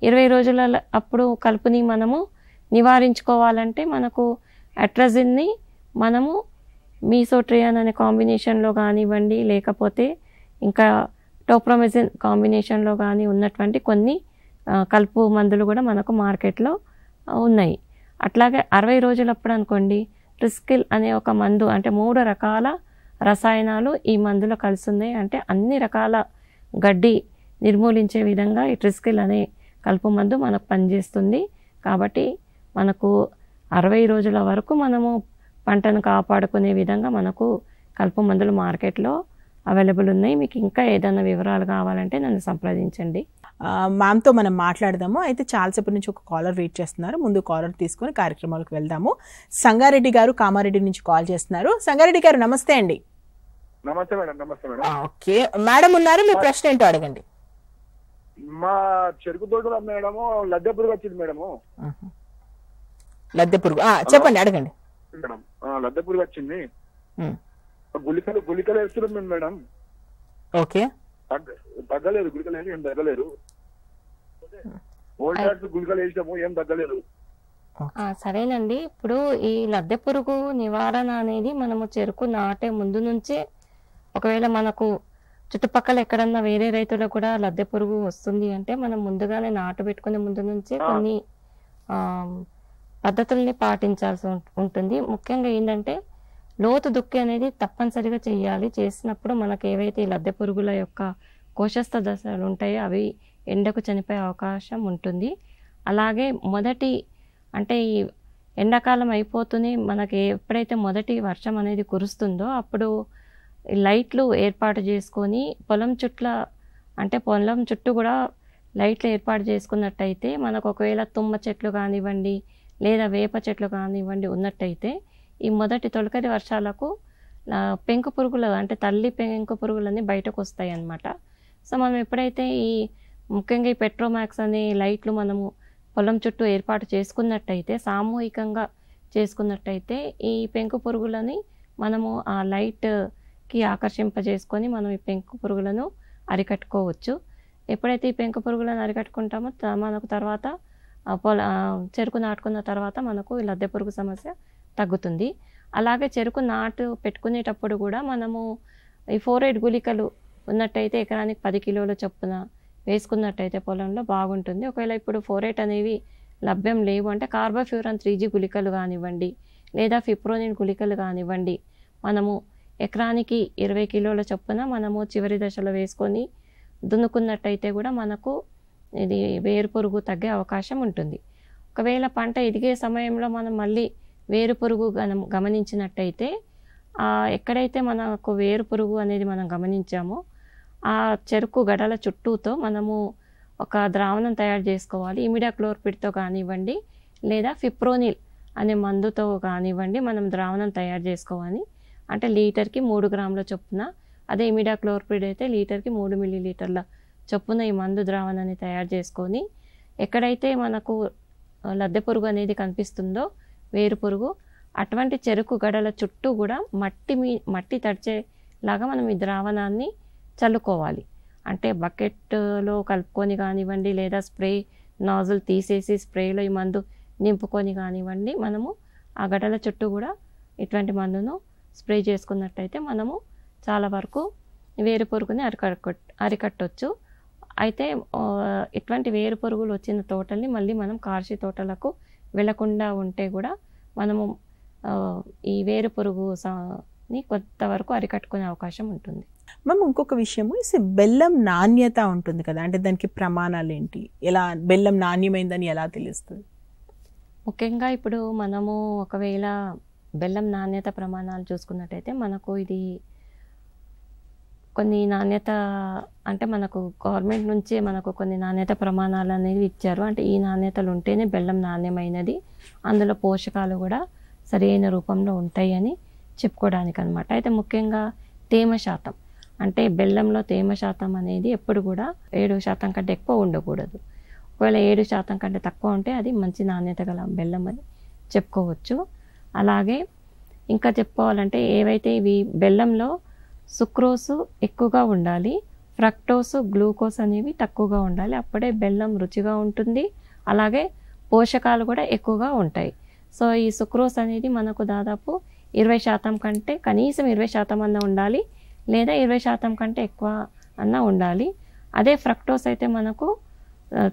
20 రోజుల అప్పుడు కలుపుని మనము నివారించుకోవాలంటే మనకు అట్రజిన్ని మనము మీసోట్రియాన్ అనే కాంబినేషన్లో కానివ్వండి, లేకపోతే ఇంకా టోప్రోమెజిన్ కాంబినేషన్లో కానీ ఉన్నటువంటి కొన్ని కలుపు మందులు కూడా మనకు మార్కెట్లో ఉన్నాయి. అట్లాగే 60 రోజులప్పుడు అనుకోండి ట్రిస్కిల్ అనే ఒక మందు, అంటే 3 రకాల రసాయనాలు ఈ మందులో కలిసి ఉన్నాయి. అంటే అన్ని రకాల గడ్డి నిర్మూలించే విధంగా ఈ ట్రిస్కిల్ అనే కలుపు మందు మనకు పనిచేస్తుంది. కాబట్టి మనకు 60 రోజుల వరకు మనము పంటను కాపాడుకునే విధంగా మనకు కలుపు మందులు మార్కెట్లో అవైలబుల్ ఉన్నాయి. మీకు ఇంకా ఏదైనా వివరాలు కావాలంటే నన్ను సంప్రదించండి. మ్యామ్తో మనం మాట్లాడదాము. అయితే చాలాసేపు నుంచి ఒక కాలర్ వెయిట్ చేస్తున్నారు. ముందు కాలర్ తీసుకొని కార్యక్రమాలకు వెళ్దాము. సంగారెడ్డి గారు కామారెడ్డి నుంచి కాల్ చేస్తున్నారు. సంగారెడ్డి గారు నమస్తే అండి. నమస్తే మేడం. నమస్తే మేడం. ఓకే మేడం ఉన్నారు, మీ ప్రశ్న ఏంటో అడగండి. మా చెరుకు తోటలో మేడము లద్దె పురుగు వచ్చింది మేడము. లద్దె పురుగు చెప్పండి, అడగండి మేడం. లద్దె పురుగు వచ్చింది, గుళికలు వేస్తున్నాం మేడం. ఓకే, తగ్గలేదు, గుళికలు వేసి ఏం తగ్గలేదు. ఓల్డ్ గుళికలు వేసినాము, ఏం తగ్గలేదు. సరేనండి. ఇప్పుడు ఈ లద్దె పురుగు నివారణ అనేది మనము చెరుకు నాటే ముందు నుంచే, ఒకవేళ మనకు చుట్టుపక్కల ఎక్కడన్నా వేరే రైతులకు కూడా లద్దె పురుగు వస్తుంది అంటే మనం ముందుగానే నాటు పెట్టుకునే ముందు నుంచే కొన్ని పద్ధతుల్ని పాటించాల్సి ఉంటుంది. ముఖ్యంగా ఏంటంటే లోతు దుక్కి అనేది తప్పనిసరిగా చేయాలి. చేసినప్పుడు మనకు ఏవైతే ఈ లద్దె పురుగుల యొక్క కోశస్థ దశలు ఉంటాయో అవి ఎండకు చనిపోయే అవకాశం ఉంటుంది. అలాగే అంటే ఈ ఎండాకాలం అయిపోతూనే మనకి ఎప్పుడైతే మొదటి వర్షం అనేది కురుస్తుందో అప్పుడు లైట్లు ఏర్పాటు చేసుకొని పొలం చుట్టూ కూడా లైట్లు ఏర్పాటు చేసుకున్నట్టయితే మనకు ఒకవేళ తుమ్మ చెట్లు కానివ్వండి లేదా వేప చెట్లు కానివ్వండి ఉన్నట్టయితే ఈ మొదటి తొలకరి వర్షాలకు పెంకు పురుగులు, అంటే తల్లి పెంకు పురుగులన్నీ బయటకు వస్తాయి అన్నమాట. సో మనం ఎప్పుడైతే ముఖ్యంగా ఈ పెట్రోమాక్స్ అనే లైట్లు మనము పొలం చుట్టూ ఏర్పాటు చేసుకున్నట్టయితే, సామూహికంగా చేసుకున్నట్టయితే ఈ పెంకు పురుగులని మనము ఆ లైట్కి ఆకర్షింపజేసుకొని మనం ఈ పెంకు పురుగులను అరికట్టుకోవచ్చు. ఎప్పుడైతే ఈ పెంకు పురుగులను అరికట్టుకుంటామో మనకు తర్వాత చెరుకు నాటుకున్న తర్వాత మనకు ఈ లద్దె పురుగు సమస్య తగ్గుతుంది. అలాగే చెరుకు నాటు పెట్టుకునేటప్పుడు కూడా మనము ఈ 4-8 గుళికలు ఉన్నట్టయితే ఎకరానికి 10 కిలోల చొప్పున వేసుకున్నట్టయితే పొలంలో బాగుంటుంది. ఒకవేళ ఇప్పుడు 4-8 అనేవి లభ్యం లేవు అంటే కార్బోఫ్యూరాన్ 3G గుళికలు కానివ్వండి లేదా ఫిప్రోనిన్ గుళికలు కానివ్వండి మనము ఎకరానికి 20 కిలోల చొప్పున మనము చివరి దశలో వేసుకొని దున్నుకున్నట్టయితే కూడా మనకు ఇది వేరు పురుగు తగ్గే అవకాశం ఉంటుంది. ఒకవేళ పంట ఎదిగే సమయంలో మనం మళ్ళీ వేరు పురుగు గమనించినట్టయితే ఎక్కడైతే మనకు వేరు పురుగు అనేది మనం గమనించామో ఆ చెరుకు గడల చుట్టూతో మనము ఒక ద్రావణం తయారు చేసుకోవాలి. ఇమిడాక్లోర్పిడ్తో కానివ్వండి లేదా ఫిప్రోనిల్ అనే మందుతో కానివ్వండి మనం ద్రావణం తయారు చేసుకోవాలి. అంటే లీటర్కి 3 గ్రాముల చొప్పున, అదే ఇమిడాక్లోర్పిడ్ అయితే లీటర్కి 3 మిల్లీలీటర్ల చొప్పున ఈ మందు ద్రావణాన్ని తయారు చేసుకొని ఎక్కడైతే మనకు లద్దె పురుగు అనేది కనిపిస్తుందో వేరు పురుగు, అటువంటి చెరుకు గడల చుట్టూ కూడా మట్టి తడిచేలాగా మనం ఈ ద్రావణాన్ని చల్లుకోవాలి. అంటే బకెట్లో కలుపుకొని కానివ్వండి లేదా స్ప్రే నాజుల్ తీసేసి స్ప్రేలో ఈ మందు నింపుకొని కానివ్వండి మనము ఆ గడల చుట్టూ కూడా ఇటువంటి మందును స్ప్రే చేసుకున్నట్టయితే మనము చాలా వరకు వేరు పురుగుని అరికట్టవచ్చు. అయితే ఇటువంటి వేరు పురుగులు వచ్చిన తోటల్ని మళ్ళీ మనం కార్షి తోటలకు వెళ్లకుండా ఉంటే కూడా మనము ఈ వేరు పురుగుని కొంతవరకు అరికట్టుకునే అవకాశం ఉంటుంది. మ్యామ్ ఇంకొక విషయము, బెల్లం నాణ్యత ఉంటుంది కదా, అంటే దానికి ప్రమాణాలు ఏంటి, ఎలా బెల్లం నాణ్యమైందని ఎలా తెలుస్తుంది? ముఖ్యంగా ఇప్పుడు మనము ఒకవేళ బెల్లం నాణ్యత ప్రమాణాలు చూసుకున్నట్టయితే మనకు ఇది కొన్ని నాణ్యత, అంటే మనకు గవర్నమెంట్ నుంచే మనకు కొన్ని నాణ్యత ప్రమాణాలు అనేవి ఇచ్చారు. అంటే ఈ నాణ్యతలు ఉంటేనే బెల్లం నాణ్యమైనది, అందులో పోషకాలు కూడా సరైన రూపంలో ఉంటాయి అని చెప్పుకోవడానికి అనమాట. అయితే ముఖ్యంగా తేమ శాతం, అంటే బెల్లంలో తేమ శాతం అనేది ఎప్పుడు కూడా 7% కంటే ఎక్కువ ఉండకూడదు. ఒకవేళ 7% కంటే తక్కువ ఉంటే అది మంచి నాణ్యత గల బెల్లం అని చెప్పుకోవచ్చు. అలాగే ఇంకా చెప్పుకోవాలంటే ఏవైతే ఇవి బెల్లంలో సుక్రోసు ఎక్కువగా ఉండాలి, ఫ్రక్టోసు గ్లూకోజ్ అనేవి తక్కువగా ఉండాలి. అప్పుడే బెల్లం రుచిగా ఉంటుంది, అలాగే పోషకాలు కూడా ఎక్కువగా ఉంటాయి. సో ఈ సుక్రోస్ అనేది మనకు దాదాపు 20% కంటే కనీసం 20% అన్న ఉండాలి లేదా 20% కంటే ఎక్కువ అన్న ఉండాలి. అదే ఫ్రక్టోస్ అయితే మనకు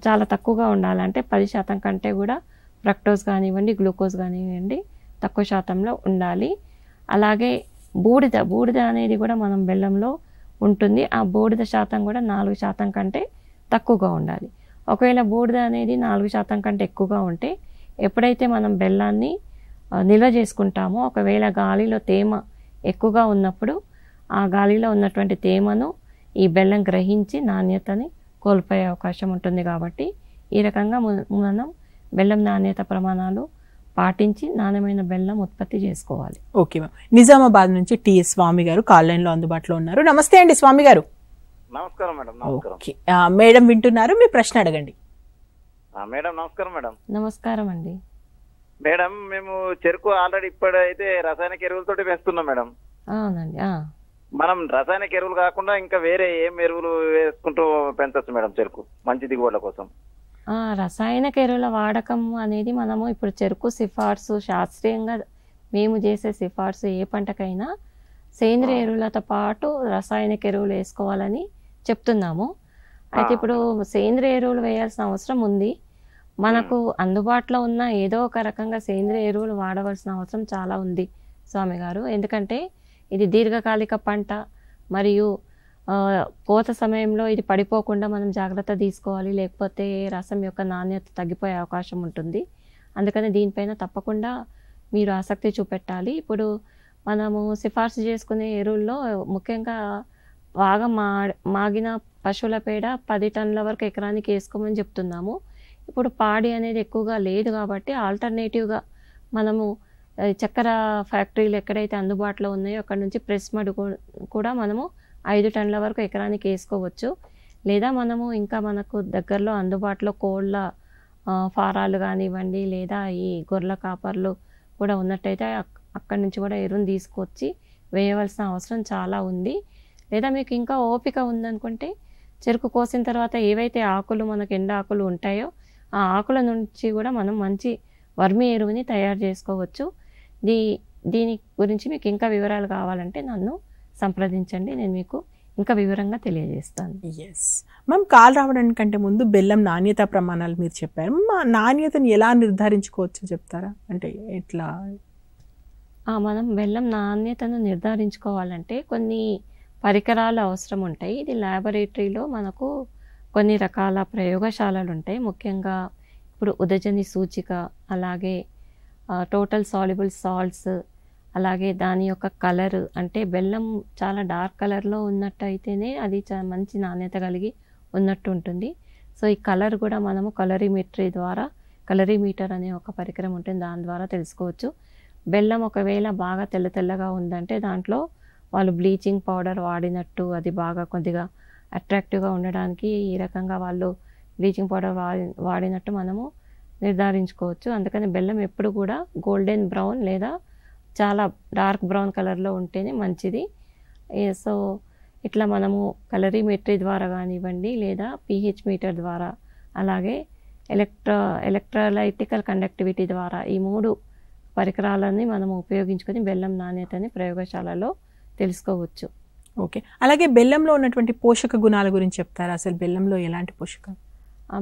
చాలా తక్కువగా ఉండాలి, అంటే 10% కంటే కూడా ఫ్రక్టోస్ కానివ్వండి గ్లూకోజ్ కానివ్వండి తక్కువ శాతంలో ఉండాలి. అలాగే బూడిద అనేది కూడా మనం బెల్లంలో ఉంటుంది. ఆ బూడిద శాతం కూడా 4% కంటే తక్కువగా ఉండాలి. ఒకవేళ బూడిద అనేది 4% కంటే ఎక్కువగా ఉంటే ఎప్పుడైతే మనం బెల్లాన్ని నిల్వ చేసుకుంటామో ఒకవేళ గాలిలో తేమ ఎక్కువగా ఉన్నప్పుడు ఆ గాలిలో ఉన్నటువంటి తేమను ఈ బెల్లం గ్రహించి నాణ్యతని కోల్పోయే అవకాశం ఉంటుంది. కాబట్టి ఈ రకంగా మనం బెల్లం నాణ్యత ప్రమాణాలు పాటించి నాణ్యమైన బెల్లం ఉత్పత్తి చేసుకోవాలి. Okay ma'am. నిజామాబాద్ నుంచి టిఎస్ స్వామి గారు కాల్ లైన్ లో అందుబాటులో ఉన్నారు. నమస్తే అండి స్వామి గారు. నమస్కారం మేడం. నమస్కారం. ఓకే, మేడం వింటున్నారు, మీ ప్రశ్న అడగండి. మేడం నమస్కారం. మేడం నమస్కారం అండి. మేడం మేము చెరుకు ఆల్రెడీ ఇప్పుడైతే రసాయనిక ఎరువులతోటి వేస్తున్నాం మేడం. అవునండి. మనం రసాయనిక ఎరువులు కాకుండా ఇంకా వేరే ఏం ఎరువులు వేసుకుంటూ పెంచవచ్చు మేడం చెరుకు మంచి దిగుబడుల కోసం? రసాయనిక ఎరువుల వాడకం అనేది మనము ఇప్పుడు చెరుకు సిఫార్సు శాస్త్రీయంగా మేము చేసే సిఫార్సు ఏ పంటకైనా సేంద్రియ ఎరువులతో పాటు రసాయనిక ఎరువులు వేసుకోవాలని చెప్తున్నాము. అయితే ఇప్పుడు సేంద్రియ ఎరువులు వేయాల్సిన అవసరం ఉంది. మనకు అందుబాటులో ఉన్న ఏదో ఒక రకంగా సేంద్రియ ఎరువులు వాడవలసిన అవసరం చాలా ఉంది స్వామి గారు. ఎందుకంటే ఇది దీర్ఘకాలిక పంట మరియు కోత సమయంలో ఇది పడిపోకుండా మనం జాగ్రత్త తీసుకోవాలి, లేకపోతే రసం యొక్క నాణ్యత తగ్గిపోయే అవకాశం ఉంటుంది. అందుకని దీనిపైన తప్పకుండా మీరు ఆసక్తి చూపెట్టాలి. ఇప్పుడు మనము సిఫార్సు చేసుకునే ఎరువుల్లో ముఖ్యంగా బాగా మాగిన పశువుల పేడ 10 టన్నుల వరకు ఎకరానికి వేసుకోమని చెప్తున్నాము. ఇప్పుడు పాడి అనేది ఎక్కువగా లేదు కాబట్టి ఆల్టర్నేటివ్గా మనము చక్కెర ఫ్యాక్టరీలు ఎక్కడైతే అందుబాటులో ఉన్నాయో అక్కడ నుంచి ప్రెస్ మడ్ కూడా మనము 5 టన్నుల వరకు ఎకరానికి వేసుకోవచ్చు. లేదా మనము ఇంకా మనకు దగ్గరలో అందుబాటులో కోళ్ళ ఫారాలు కానివ్వండి, లేదా ఈ గొర్రెల కాపర్లు కూడా ఉన్నట్టయితే అక్కడి నుంచి కూడా ఎరువును తీసుకొచ్చి వేయవలసిన అవసరం చాలా ఉంది. లేదా మీకు ఇంకా ఓపిక ఉందనుకుంటే చెరుకు కోసిన తర్వాత ఏవైతే ఆకులు మనకు ఎండ ఆకులు ఉంటాయో ఆ ఆకుల నుంచి కూడా మనం మంచి వర్మి ఎరువుని తయారు చేసుకోవచ్చు. దీని గురించి మీకు ఇంకా వివరాలు కావాలంటే నన్ను సంప్రదించండి, నేను మీకు ఇంకా వివరంగా తెలియజేస్తాను. ఎస్ మ్యామ్, కాల్ రావడానికంటే ముందు బెల్లం నాణ్యత ప్రమాణాలు మీరు చెప్పారు. నాణ్యతను ఎలా నిర్ధారించుకోవచ్చో చెప్తారా? అంటే ఎట్లా మనం బెల్లం నాణ్యతను నిర్ధారించుకోవాలంటే కొన్ని పరికరాలు అవసరం ఉంటాయి. ఇది ల్యాబొరేటరీలో మనకు కొన్ని రకాల ప్రయోగశాలలు ఉంటాయి. ముఖ్యంగా ఇప్పుడు ఉదజని సూచిక, అలాగే టోటల్ సాల్యుబుల్ సాల్ట్స్, అలాగే దాని యొక్క కలర్, అంటే బెల్లం చాలా డార్క్ కలర్లో ఉన్నట్టయితేనే అది మంచి నాణ్యత కలిగి ఉన్నట్టు ఉంటుంది. సో ఈ కలర్ కూడా మనము కలరీమీటర్ అనే ఒక పరికరం ఉంటుంది, దాని ద్వారా తెలుసుకోవచ్చు. బెల్లం ఒకవేళ బాగా తెల్లగా ఉందంటే దాంట్లో వాళ్ళు బ్లీచింగ్ పౌడర్ వాడినట్టు, అది బాగా కొద్దిగా అట్రాక్టివ్గా ఉండడానికి ఈ రకంగా వాళ్ళు బ్లీచింగ్ పౌడర్ వాడినట్టు మనము నిర్ధారించుకోవచ్చు. అందుకని బెల్లం ఎప్పుడు కూడా గోల్డెన్ బ్రౌన్ లేదా చాలా డార్క్ బ్రౌన్ కలర్లో ఉంటేనే మంచిది. సో ఇట్లా మనము కలరీమెట్రీ ద్వారా కానివ్వండి, లేదా pH మీటర్ ద్వారా, అలాగే ఎలక్ట్రోలైటికల్ కండక్టివిటీ ద్వారా ఈ 3 పరికరాలని మనము ఉపయోగించుకొని బెల్లం నాణ్యతని ప్రయోగశాలలో తెలుసుకోవచ్చు. ఓకే, అలాగే బెల్లంలో ఉన్నటువంటి పోషక గుణాల గురించి చెప్తారా? అసలు బెల్లంలో ఎలాంటి పోషకాలు?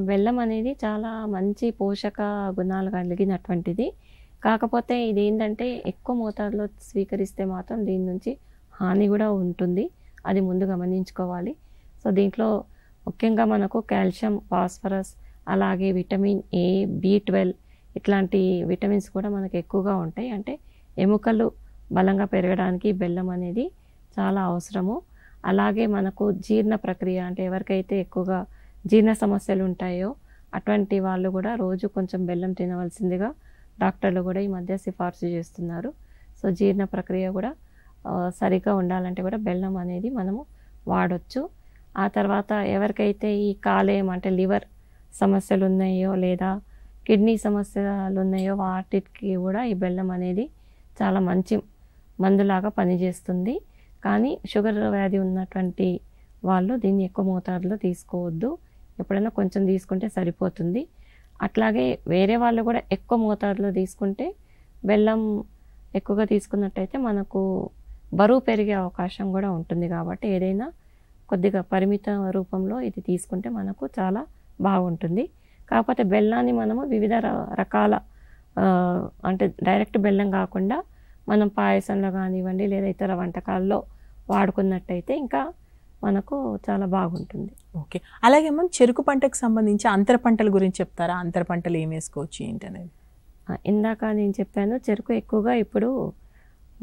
బెల్లం అనేది చాలా మంచి పోషక గుణాలు కలిగినటువంటిది. కాకపోతే ఇది ఏంటంటే ఎక్కువ మోతాదులో స్వీకరిస్తే మాత్రం దీని నుంచి హాని కూడా ఉంటుంది, అది ముందు గమనించుకోవాలి. సో దీంట్లో ముఖ్యంగా మనకు కాల్షియం, ఫాస్ఫరస్, అలాగే విటమిన్ ఏ, B12 ఇట్లాంటి విటమిన్స్ కూడా మనకు ఎక్కువగా ఉంటాయి. అంటే ఎముకలు బలంగా పెరగడానికి బెల్లం అనేది చాలా అవసరము. అలాగే మనకు జీర్ణ ప్రక్రియ, అంటే ఎవరికైతే ఎక్కువగా జీర్ణ సమస్యలు ఉంటాయో అటువంటి వాళ్ళు కూడా రోజు కొంచెం బెల్లం తినవలసిందిగా డాక్టర్లు కూడా ఈ మధ్య సిఫార్సు చేస్తున్నారు. సో జీర్ణ ప్రక్రియ కూడా సరిగ్గా ఉండాలంటే కూడా బెల్లం అనేది మనము వాడొచ్చు. ఆ తర్వాత ఎవరికైతే ఈ కాలేయం అంటే లివర్ సమస్యలు ఉన్నాయో లేదా కిడ్నీ సమస్యలు ఉన్నాయో వాటికి కూడా ఈ బెల్లం అనేది చాలా మంచి మందులాగా పనిచేస్తుంది. కానీ షుగర్ వ్యాధి ఉన్నటువంటి వాళ్ళు దీన్ని ఎక్కువ మోతాదులో తీసుకోవద్దు, ఎప్పుడైనా కొంచెం తీసుకుంటే సరిపోతుంది. అట్లాగే వేరే వాళ్ళు కూడా ఎక్కువ మోతాదులో తీసుకుంటే బెల్లం ఎక్కువగా తీసుకున్నట్టయితే మనకు బరువు పెరిగే అవకాశం కూడా ఉంటుంది. కాబట్టి ఏదైనా కొద్దిగా పరిమిత రూపంలో ఇది తీసుకుంటే మనకు చాలా బాగుంటుంది. కాకపోతే బెల్లాన్ని మనము వివిధ రకాల అంటే డైరెక్ట్ బెల్లం కాకుండా మనం పాయసంలో కానివ్వండి లేదా ఇతర వంటకాల్లో వాడుకున్నట్టయితే ఇంకా మనకు చాలా బాగుంటుంది. ఓకే, అలాగే మనం చెరుకు పంటకు సంబంధించి అంతర పంటల గురించి చెప్తారా? అంతర పంటలు ఏం వేసుకోవచ్చు ఏంటనేది. ఇందాక నేను చెప్పాను, చెరుకు ఎక్కువగా ఇప్పుడు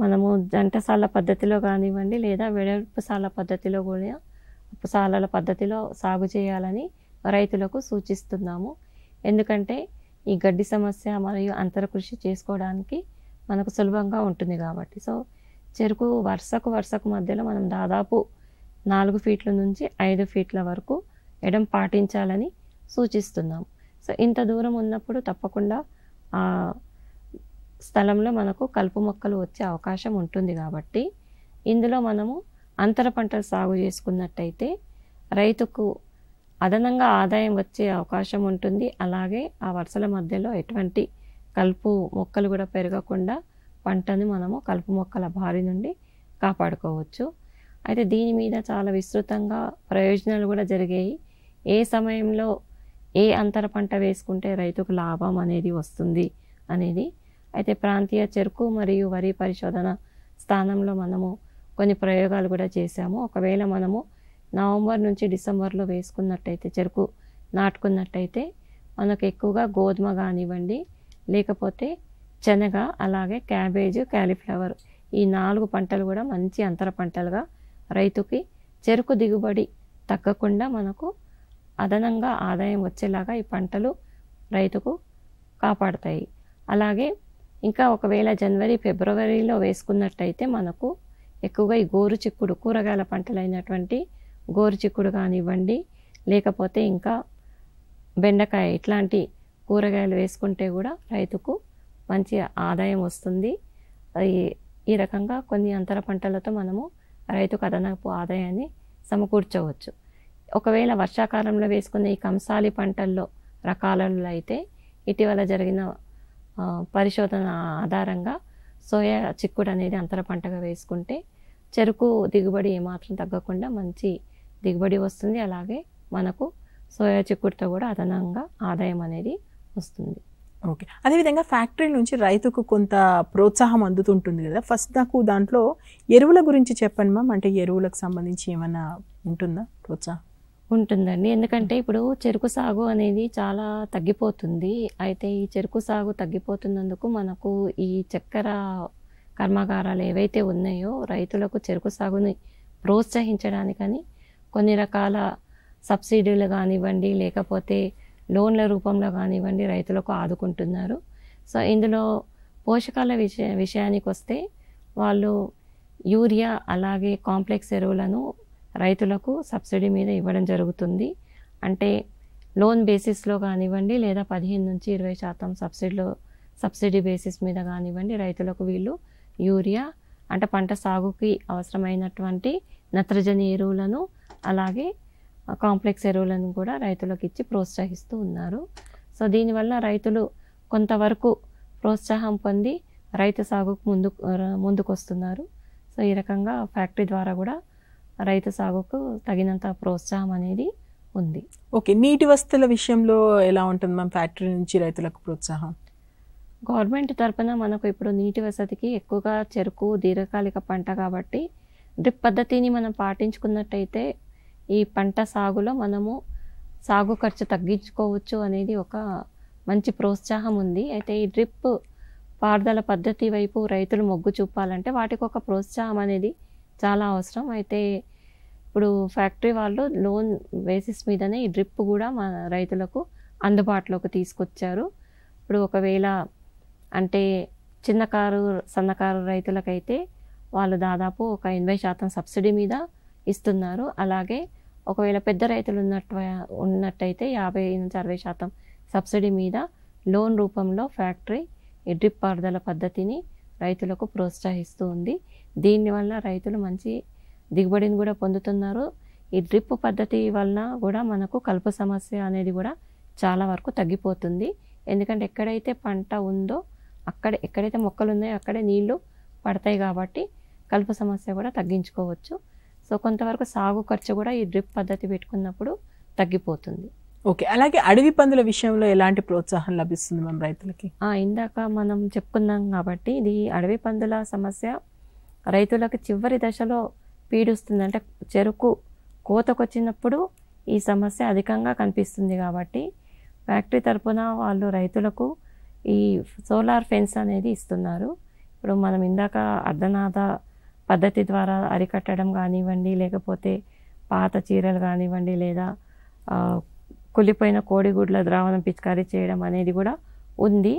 మనము జంటసాల పద్ధతిలో కానివ్వండి లేదా వెడల్పు సాల పద్ధతిలో కూడా సాలల పద్ధతిలో సాగు చేయాలని రైతులకు సూచిస్తున్నాము. ఎందుకంటే ఈ గడ్డి సమస్య మరియు అంతర కృషి చేసుకోవడానికి మనకు సులభంగా ఉంటుంది కాబట్టి. సో చెరుకు వరుసకు మధ్యలో మనం దాదాపు 4 ఫీట్ల నుంచి 5 ఫీట్ల వరకు ఎడం పాటించాలని సూచిస్తున్నాము. సో ఇంత దూరం ఉన్నప్పుడు తప్పకుండా ఆ స్థలంలో మనకు కలుపు మొక్కలు వచ్చే అవకాశం ఉంటుంది కాబట్టి ఇందులో మనము అంతర పంటలు సాగు చేసుకున్నట్టయితే రైతుకు అదనంగా ఆదాయం వచ్చే అవకాశం ఉంటుంది. అలాగే ఆ వరుసల మధ్యలో ఎటువంటి కలుపు మొక్కలు కూడా పెరగకుండా పంటని మనము కలుపు మొక్కల బారి నుండి కాపాడుకోవచ్చు. అయితే దీని మీద చాలా విస్తృతంగా ప్రయోజనాలు కూడా జరిగాయి. ఏ సమయంలో ఏ అంతర పంట వేసుకుంటే రైతుకు లాభం అనేది వస్తుంది అనేది. అయితే ప్రాంతీయ చెరుకు మరియు వరి పరిశోధన స్థానంలో మనము కొన్ని ప్రయోగాలు కూడా చేశాము. ఒకవేళ మనము నవంబర్ నుంచి డిసెంబర్లో వేసుకున్నట్టయితే చెరుకు నాటుకున్నట్టయితే మనకు ఎక్కువగా గోధుమ కానివ్వండి లేకపోతే శనగ అలాగే క్యాబేజ్ క్యాలీఫ్లవర్ ఈ 4 పంటలు కూడా మంచి అంతర పంటలుగా రైతుకి చెరుకు దిగుబడి తగ్గకుండా మనకు అదనంగా ఆదాయం వచ్చేలాగా ఈ పంటలు రైతుకు కాపాడతాయి. అలాగే ఇంకా ఒకవేళ జనవరి ఫిబ్రవరిలో వేసుకున్నట్టయితే మనకు ఎక్కువగా ఈ గోరు చిక్కుడు కూరగాయల పంటలైనటువంటి గోరు చిక్కుడు కానివ్వండి లేకపోతే ఇంకా బెండకాయ ఇట్లాంటి కూరగాయలు వేసుకుంటే కూడా రైతుకు మంచి ఆదాయం వస్తుంది. ఈ రకంగా కొన్ని అంతర పంటలతో మనము రైతుకు అదనపు ఆదాయాన్ని సమకూర్చవచ్చు. ఒకవేళ వర్షాకాలంలో వేసుకున్న ఈ కంసాలి పంటల్లో రకాలలో అయితే ఇటీవల జరిగిన పరిశోధన ఆధారంగా సోయా చిక్కుడు అనేది అంతర పంటగా వేసుకుంటే చెరుకు దిగుబడి ఏమాత్రం తగ్గకుండా మంచి దిగుబడి వస్తుంది. అలాగే మనకు సోయా చిక్కుడుతో కూడా అదనంగా ఆదాయం అనేది వస్తుంది. ఓకే, అదేవిధంగా ఫ్యాక్టరీ నుంచి రైతుకు కొంత ప్రోత్సాహం అందుతుంటుంది కదా. ఫస్ట్ నాకు దాంట్లో ఎరువుల గురించి చెప్పండి మ్యామ్. అంటే ఎరువులకు సంబంధించి ఏమైనా ఉంటుందా ప్రోత్సాహం? ఉంటుందండి. ఎందుకంటే ఇప్పుడు చెరుకు సాగు అనేది చాలా తగ్గిపోతుంది. అయితే ఈ చెరుకు సాగు తగ్గిపోతున్నందుకు మనకు ఈ చక్కెర కర్మాగారాలు ఏవైతే ఉన్నాయో రైతులకు చెరుకు సాగుని ప్రోత్సహించడానికని కొన్ని రకాల సబ్సిడీలు కానివ్వండి లేకపోతే లోన్ల రూపంలో కానివ్వండి రైతులకు ఆదుకుంటున్నారు. సో ఇందులో పోషకాల విషయానికి వస్తే వాళ్ళు యూరియా అలాగే కాంప్లెక్స్ ఎరువులను రైతులకు సబ్సిడీ మీద ఇవ్వడం జరుగుతుంది. అంటే లోన్ బేసిస్లో కానివ్వండి లేదా 15 నుంచి 20% సబ్సిడీ బేసిస్ మీద కానివ్వండి రైతులకు వీళ్ళు యూరియా అంటే పంట సాగుకి అవసరమైనటువంటి నత్రజని ఎరువులను అలాగే కాంప్లెక్స్ ఎరువులను కూడా రైతులకు ఇచ్చి ప్రోత్సహిస్తూ ఉన్నారు. సో దీనివల్ల రైతులు కొంతవరకు ప్రోత్సాహం పొంది రైతు సాగుకు ముందుకు వస్తున్నారు. సో ఈ రకంగా ఫ్యాక్టరీ ద్వారా కూడా రైతు సాగుకు తగినంత ప్రోత్సాహం అనేది ఉంది. ఓకే, నీటి వసతుల విషయంలో ఎలా ఉంటుంది మ్యామ్ ఫ్యాక్టరీ నుంచి రైతులకు ప్రోత్సాహం? గవర్నమెంట్ తరపున మనకు ఇప్పుడు నీటి వసతికి ఎక్కువగా చెరుకు దీర్ఘకాలిక పంట కాబట్టి డ్రిప్ పద్ధతిని మనం పాటించుకున్నట్టయితే ఈ పంట సాగులో మనము సాగు ఖర్చు తగ్గించుకోవచ్చు అనేది ఒక మంచి ప్రోత్సాహం ఉంది. అయితే ఈ డ్రిప్ పారుదల పద్ధతి వైపు రైతులు మొగ్గు చూపాలంటే వాటికి ఒక ప్రోత్సాహం అనేది చాలా అవసరం. అయితే ఇప్పుడు ఫ్యాక్టరీ వాళ్ళు లోన్ బేసిస్ మీదనే ఈ డ్రిప్ కూడా మన రైతులకు అందుబాటులోకి తీసుకొచ్చారు. ఇప్పుడు ఒకవేళ అంటే చిన్నకారు సన్నకారు రైతులకైతే వాళ్ళు దాదాపు ఒక 80% సబ్సిడీ మీద ఇస్తున్నారు. అలాగే ఒకవేళ పెద్ద రైతులు ఉన్నట్టయితే 50 నుంచి 60% సబ్సిడీ మీద లోన్ రూపంలో ఫ్యాక్టరీ ఈ డ్రిప్ పారుదల పద్ధతిని రైతులకు ప్రోత్సహిస్తూ ఉంది. దీనివల్ల రైతులు మంచి దిగుబడిని కూడా పొందుతున్నారు. ఈ డ్రిప్ పద్ధతి వలన కూడా మనకు కలుపు సమస్య అనేది కూడా చాలా వరకు తగ్గిపోతుంది. ఎందుకంటే ఎక్కడైతే పంట ఉందో ఎక్కడైతే మొక్కలు ఉన్నాయో అక్కడే నీళ్లు పడతాయి కాబట్టి కలుపు సమస్య కూడా తగ్గించుకోవచ్చు. సో కొంతవరకు సాగు ఖర్చు కూడా ఈ డ్రిప్ పద్ధతి పెట్టుకున్నప్పుడు తగ్గిపోతుంది. ఓకే, అలాగే అడవి పందుల విషయంలో ఎలాంటి ప్రోత్సాహం లభిస్తుంది మన రైతులకి? ఇందాక మనం చెప్పుకున్నాం కాబట్టి ఇది అడవి పందుల సమస్య రైతులకు చివరి దశలో పీడిస్తుంది. అంటే చెరుకు కోతకొచ్చినప్పుడు ఈ సమస్య అధికంగా కనిపిస్తుంది కాబట్టి ఫ్యాక్టరీ తరపున వాళ్ళు రైతులకు ఈ సోలార్ ఫెన్స్ అనేది ఇస్తున్నారు. ఇప్పుడు మనం ఇందాక అర్ధనాద పద్ధతి ద్వారా అరికట్టడం కానివ్వండి, లేకపోతే పాత చీరలు కానివ్వండి, లేదా కుళ్ళిపోయిన కోడిగుడ్ల ద్రావణం పిచికారీ చేయడం అనేది కూడా ఉంది.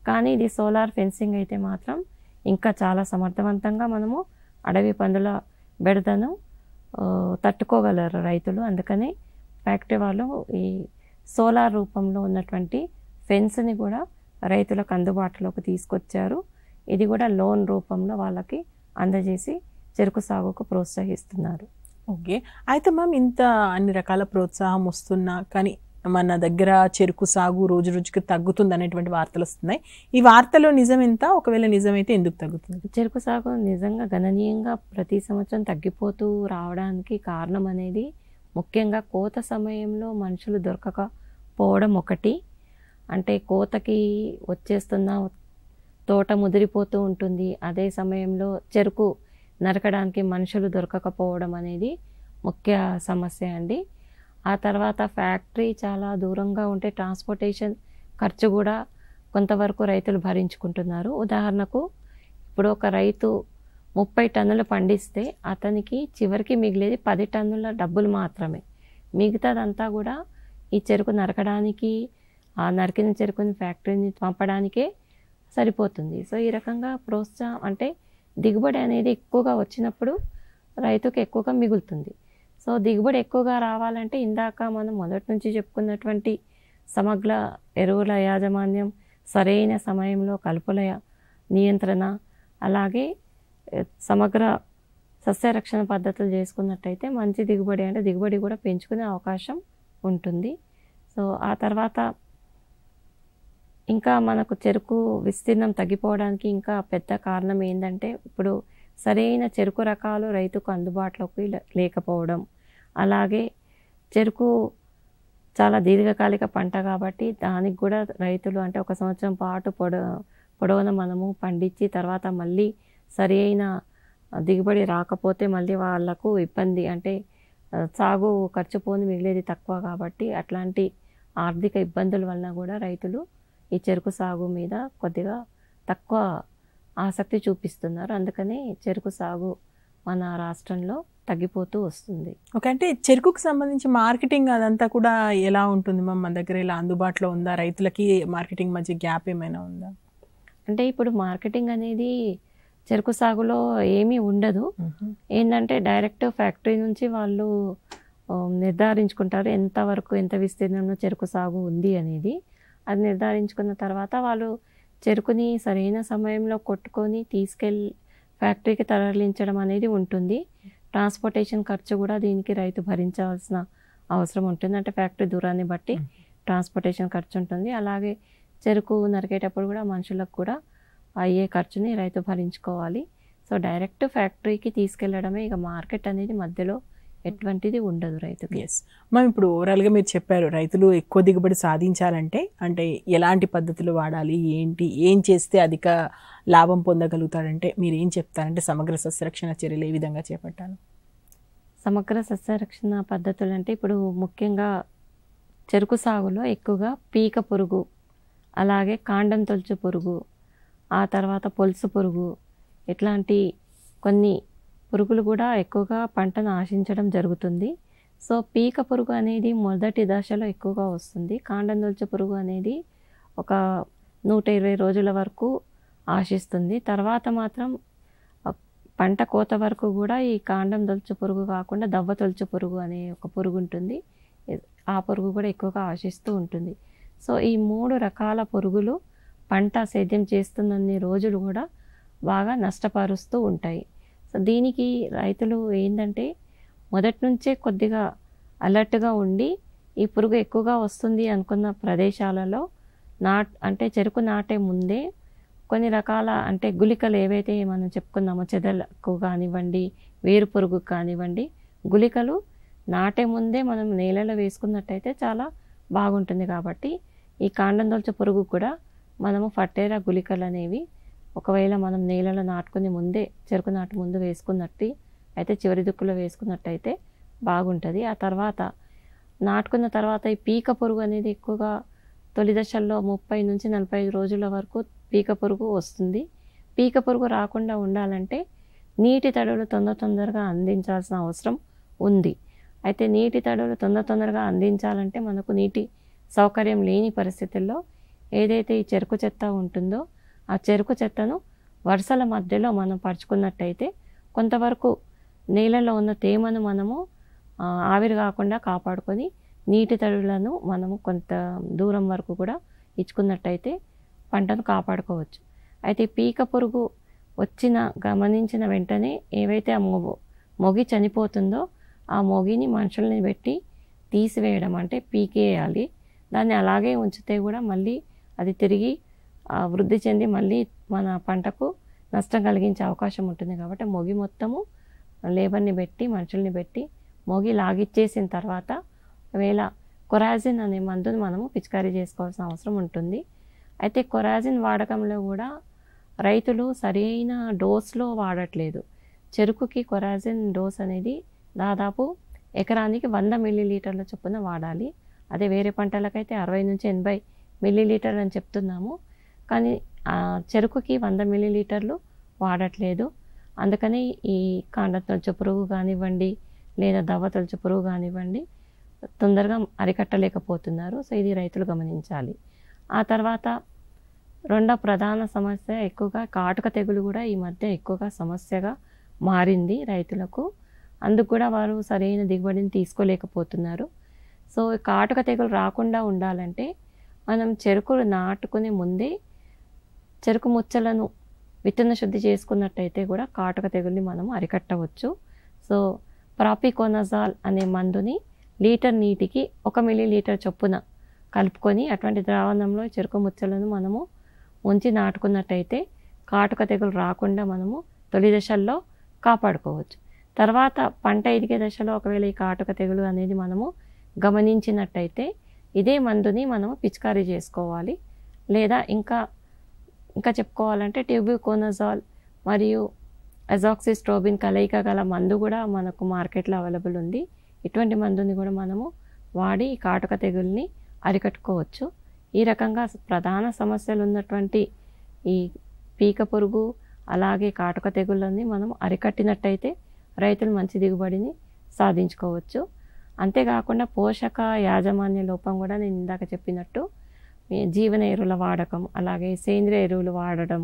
కానీ ఇది సోలార్ ఫెన్సింగ్ అయితే మాత్రం ఇంకా చాలా సమర్థవంతంగా మనము అడవి పందుల బెడదను తట్టుకోగలరు రైతులు. అందుకని ఫ్యాక్టరీ వాళ్ళు ఈ సోలార్ రూపంలో ఉన్నటువంటి ఫెన్స్ని కూడా రైతులకు అందుబాటులోకి తీసుకొచ్చారు. ఇది కూడా లోన్ రూపంలో వాళ్ళకి అందజేసి చెరుకు సాగుకు ప్రోత్సహిస్తున్నారు. ఓకే, అయితే మ్యామ్ ఇంత అన్ని రకాల ప్రోత్సాహం వస్తున్నా కానీ మన దగ్గర చెరుకు సాగు రోజు రోజుకి తగ్గుతుంది అనేటువంటి వార్తలు వస్తున్నాయి. ఈ వార్తలో నిజం ఎంత? ఒకవేళ నిజమైతే ఎందుకు తగ్గుతుంది? చెరుకు సాగు నిజంగా గణనీయంగా ప్రతి సంవత్సరం తగ్గిపోతూ రావడానికి కారణం అనేది ముఖ్యంగా కోత సమయంలో మనుషులు దొరకకపోవడం ఒకటి. అంటే కోతకి వచ్చేస్తున్న తోట ముదిరిపోతూ ఉంటుంది, అదే సమయంలో చెరుకు నరకడానికి మనుషులు దొరకకపోవడం అనేది ముఖ్య సమస్య అండి. ఆ తర్వాత ఫ్యాక్టరీ చాలా దూరంగా ఉంటే ట్రాన్స్పోర్టేషన్ ఖర్చు కూడా కొంతవరకు రైతులు భరించుకుంటున్నారు. ఉదాహరణకు ఇప్పుడు ఒక రైతు 30 టన్నులు పండిస్తే అతనికి చివరికి మిగిలేది 10 టన్నుల డబ్బులు మాత్రమే. మిగతాదంతా కూడా ఈ చెరుకు నరకడానికి, ఆ నరికిన చెరుకుని ఫ్యాక్టరీని పంపడానికే సరిపోతుంది. సో ఈ రకంగా ప్రోత్సాహం అంటే దిగుబడి అనేది ఎక్కువగా వచ్చినప్పుడు రైతుకు ఎక్కువగా మిగులుతుంది. సో దిగుబడి ఎక్కువగా రావాలంటే ఇందాక మనం మొదటి నుంచి చెప్పుకున్నటువంటి సమగ్ర ఎరువుల యాజమాన్యం, సరైన సమయంలో కలుపుల నియంత్రణ, అలాగే సమగ్ర సస్యరక్షణ పద్ధతులు చేసుకున్నట్టయితే మంచి దిగుబడి, అంటే దిగుబడి కూడా పెంచుకునే అవకాశం ఉంటుంది. సో ఆ తర్వాత ఇంకా మనకు చెరుకు విస్తీర్ణం తగ్గిపోవడానికి ఇంకా పెద్ద కారణం ఏంటంటే ఇప్పుడు సరైన చెరుకు రకాలు రైతుకు అందుబాటులోకి లేకపోవడం. అలాగే చెరుకు చాలా దీర్ఘకాలిక పంట కాబట్టి దానికి కూడా రైతులు అంటే ఒక సంవత్సరం పాటు పొడవున మనము పండించి తర్వాత మళ్ళీ సరి అయిన దిగుబడి రాకపోతే మళ్ళీ వాళ్ళకు ఇబ్బంది. అంటే సాగు ఖర్చు పోని మిగిలేది తక్కువ కాబట్టి అట్లాంటి ఆర్థిక ఇబ్బందుల వలన కూడా రైతులు ఈ చెరుకు సాగు మీద కొద్దిగా తక్కువ ఆసక్తి చూపిస్తున్నారు. అందుకని చెరుకు సాగు మన రాష్ట్రంలో తగ్గిపోతూ వస్తుంది. ఓకే, అంటే చెరుకుకు సంబంధించి మార్కెటింగ్ అదంతా కూడా ఎలా ఉంటుంది మన దగ్గర? ఇలా అందుబాటులో ఉందా? రైతులకి మార్కెటింగ్ మధ్య గ్యాప్ ఏమైనా ఉందా? అంటే ఇప్పుడు మార్కెటింగ్ అనేది చెరుకు సాగులో ఏమీ ఉండదు. ఏంటంటే డైరెక్ట్ ఫ్యాక్టరీ నుంచి వాళ్ళు నిర్ధారించుకుంటారు ఎంతవరకు ఎంత విస్తీర్ణంలో చెరుకు సాగు ఉంది అనేది. అది నిర్ధారించుకున్న తర్వాత వాళ్ళు చెరుకుని సరైన సమయంలో కొట్టుకొని తీసుకెళ్ళి ఫ్యాక్టరీకి తరలించడం అనేది ఉంటుంది. ట్రాన్స్పోర్టేషన్ ఖర్చు కూడా దీనికి రైతు భరించాల్సిన అవసరం ఉంటుంది. అంటే ఫ్యాక్టరీ దూరాన్ని బట్టి ట్రాన్స్పోర్టేషన్ ఖర్చు ఉంటుంది. అలాగే చెరుకు నరికేటప్పుడు కూడా మనుషులకు కూడా అయ్యే ఖర్చుని రైతు భరించుకోవాలి. సో డైరెక్ట్ ఫ్యాక్టరీకి తీసుకెళ్లడమే, ఇక మార్కెట్ అనేది మధ్యలో ఎటువంటిది ఉండదు రైతుకి. ఎస్ మ్యామ్, ఇప్పుడు ఓవరాల్గా మీరు చెప్పారు రైతులు ఎక్కువ దిగుబడి సాధించాలంటే అంటే ఎలాంటి పద్ధతులు వాడాలి, ఏంటి, ఏం చేస్తే అధిక లాభం పొందగలుగుతాడంటే మీరు ఏం చెప్తారంటే సమగ్ర సస్యరక్షణ చర్యలు ఏ విధంగా చేపట్టాలి? సమగ్ర సస్యరక్షణ పద్ధతులు అంటే ఇప్పుడు ముఖ్యంగా చెరుకు సాగులో ఎక్కువగా పీక పురుగు, అలాగే కాండం తొలుచు పురుగు, ఆ తర్వాత పొలుసు పురుగు, ఇట్లాంటి కొన్ని పురుగులు కూడా ఎక్కువగా పంటను ఆశించడం జరుగుతుంది. సో పీక పురుగు అనేది మొదటి దశలో ఎక్కువగా వస్తుంది. కాండం తొలుచు పురుగు అనేది ఒక 120 రోజుల వరకు ఆశిస్తుంది. తర్వాత మాత్రం పంట కోత వరకు కూడా ఈ కాండం తొలుచు పురుగు కాకుండా దవ్వ తొలుచు పురుగు అనే ఒక పురుగు ఉంటుంది. ఆ పురుగు కూడా ఎక్కువగా ఆశిస్తూ ఉంటుంది. సో ఈ 3 రకాల పురుగులు పంట సేద్యం చేస్తున్నన్ని రోజులు కూడా బాగా నష్టపరుస్తూ ఉంటాయి. సో దీనికి రైతులు ఏంటంటే మొదటి నుంచే కొద్దిగా అలర్ట్గా ఉండి ఈ పురుగు ఎక్కువగా వస్తుంది అనుకున్న ప్రదేశాలలో అంటే చెరుకు నాటే ముందే కొన్ని రకాల అంటే గుళికలు ఏవైతే మనం చెప్పుకున్నామో చెదలకు కానివ్వండి, వేరు పురుగు కానివ్వండి, గుళికలు నాటే ముందే మనం నేలలో వేసుకున్నట్టయితే చాలా బాగుంటుంది. కాబట్టి ఈ కాండం తొలచు పురుగు కూడా మనము ఫర్టేరా గుళికలు అనేవి ఒకవేళ మనం నేలలో నాటుకుని ముందే చెరుకు నాటు ముందు వేసుకున్నట్టు అయితే చివరి దుక్కులో వేసుకున్నట్టయితే బాగుంటుంది. ఆ తర్వాత నాటుకున్న తర్వాత ఈ పీక పురుగు అనేది ఎక్కువగా తొలి దశల్లో 30 నుంచి 45 రోజుల వరకు పీక పురుగు వస్తుంది. పీక పురుగు రాకుండా ఉండాలంటే నీటి తడులు తొందరగా అందించాల్సిన అవసరం ఉంది. అయితే నీటి తడులు తొందరగా అందించాలంటే మనకు నీటి సౌకర్యం లేని పరిస్థితుల్లో ఏదైతే ఈ చెరుకు చెత్త ఉంటుందో ఆ చెరుకు చెత్తను వరుసల మధ్యలో మనం పరుచుకున్నట్టయితే కొంతవరకు నేలలో ఉన్న తేమను మనము ఆవిరి కాకుండా కాపాడుకొని నీటి తడులను మనము కొంత దూరం వరకు కూడా ఇచ్చుకున్నట్టయితే పంటను కాపాడుకోవచ్చు. అయితే పీక పురుగు గమనించిన వెంటనే ఏవైతే ఆ మొగి చనిపోతుందో ఆ మొగిని మనుషుల్ని పెట్టి తీసివేయడం అంటే పీకేయాలి. దాన్ని అలాగే ఉంచితే కూడా మళ్ళీ అది తిరిగి వృద్ధి చెంది మళ్ళీ మన పంటకు నష్టం కలిగించే అవకాశం ఉంటుంది. కాబట్టి మొగి మొత్తము లేబర్ని పెట్టి మనుషుల్ని పెట్టి మొగి లాగిచ్చేసిన తర్వాత ఒకవేళ కొరాజిన్ అనే మందుని మనము పిచికారీ చేసుకోవాల్సిన అవసరం ఉంటుంది. అయితే కొరాజిన్ వాడకంలో కూడా రైతులు సరైన డోస్లో వాడట్లేదు. చెరుకుకి కొరాజిన్ డోస్ అనేది దాదాపు ఎకరానికి 100 మిల్లీలీటర్ల చొప్పున వాడాలి. అదే వేరే పంటలకైతే 60 నుంచి 80 మిల్లీలీటర్లు అని చెప్తున్నాము. కానీ చెరుకుకి 100 మిల్లీలీటర్లు వాడట్లేదు. అందుకని ఈ కాండం తొలచు పురుగు కానివ్వండి లేదా దవ్వ తొలచు పురుగు కానివ్వండి తొందరగా అరికట్టలేకపోతున్నారు. సో ఇది రైతులు గమనించాలి. ఆ తర్వాత రెండో ప్రధాన సమస్య ఎక్కువగా కాటుక తెగులు కూడా ఈ మధ్య ఎక్కువగా సమస్యగా మారింది రైతులకు. అందుకు కూడా వారు సరైన దిగుబడిని తీసుకోలేకపోతున్నారు. సో కాటుక తెగులు రాకుండా ఉండాలంటే మనం చెరుకులు నాటుకునే ముందే చెరుకు ముచ్చలను విత్తన శుద్ధి చేసుకున్నట్టయితే కూడా కాటుక తెగుల్ని మనం అరికట్టవచ్చు. సో ప్రాపికోనజాల్ అనే మందుని లీటర్ నీటికి 1 మిల్లీలీటర్ చొప్పున కలుపుకొని అటువంటి ద్రావణంలో చెరుకు ముచ్చలను మనము ఉంచి నాటుకున్నట్టయితే కాటుక తెగులు రాకుండా మనము తొలి దశల్లో కాపాడుకోవచ్చు. తర్వాత పంట ఎదిగే దశలో ఒకవేళ ఈ కాటుక తెగులు అనేది మనము గమనించినట్టయితే ఇదే మందుని మనము పిచికారీ చేసుకోవాలి. లేదా ఇంకా చెప్పుకోవాలంటే ట్యూబికోనజాల్ మరియు అజాక్సిస్ట్రోబిన్ కలయిక గల మందు కూడా మనకు మార్కెట్లో అవైలబుల్ ఉంది. ఇటువంటి మందుని కూడా మనము వాడి ఈ కాటుక తెగుల్ని అరికట్టుకోవచ్చు. ఈ రకంగా ప్రధాన సమస్యలు ఉన్నటువంటి ఈ పీక పురుగు అలాగే కాటుక తెగుళ్ళని మనం అరికట్టినట్టయితే రైతులు మంచి దిగుబడిని సాధించుకోవచ్చు. అంతేకాకుండా పోషక యాజమాన్య లోపం కూడా నేను ఇందాక చెప్పినట్టు జీవన ఎరువుల వాడకం, అలాగే సేంద్రియ ఎరువులు వాడడం,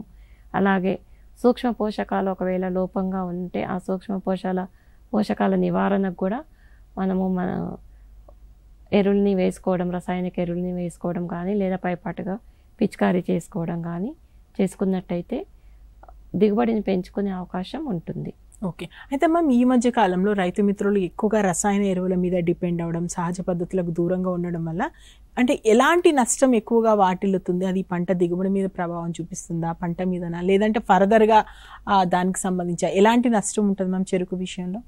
అలాగే సూక్ష్మ పోషకాలు ఒకవేళ లోపంగా ఉంటే ఆ సూక్ష్మ పోషకాల నివారణకు కూడా మనము మన ఎరువుల్ని వేసుకోవడం, రసాయనిక ఎరువుల్ని వేసుకోవడం కానీ లేదా పైపాటుగా పిచికారీ చేసుకోవడం కానీ చేసుకున్నట్టయితే దిగుబడిని పెంచుకునే అవకాశం ఉంటుంది. ఓకే. అయితే మ్యామ్ ఈ మధ్య కాలంలో రైతు మిత్రులు ఎక్కువగా రసాయన ఎరువుల మీద డిపెండ్ అవ్వడం, సహజ పద్ధతులకు దూరంగా ఉండడం వల్ల అంటే ఎలాంటి నష్టం ఎక్కువగా వాటిల్లుతుంది? అది పంట దిగుబడి మీద ప్రభావం చూపిస్తుందా, పంట మీదనా, లేదంటే ఫర్దర్గా దానికి సంబంధించి ఎలాంటి నష్టం ఉంటుంది మ్యామ్ చెరుకు విషయంలో?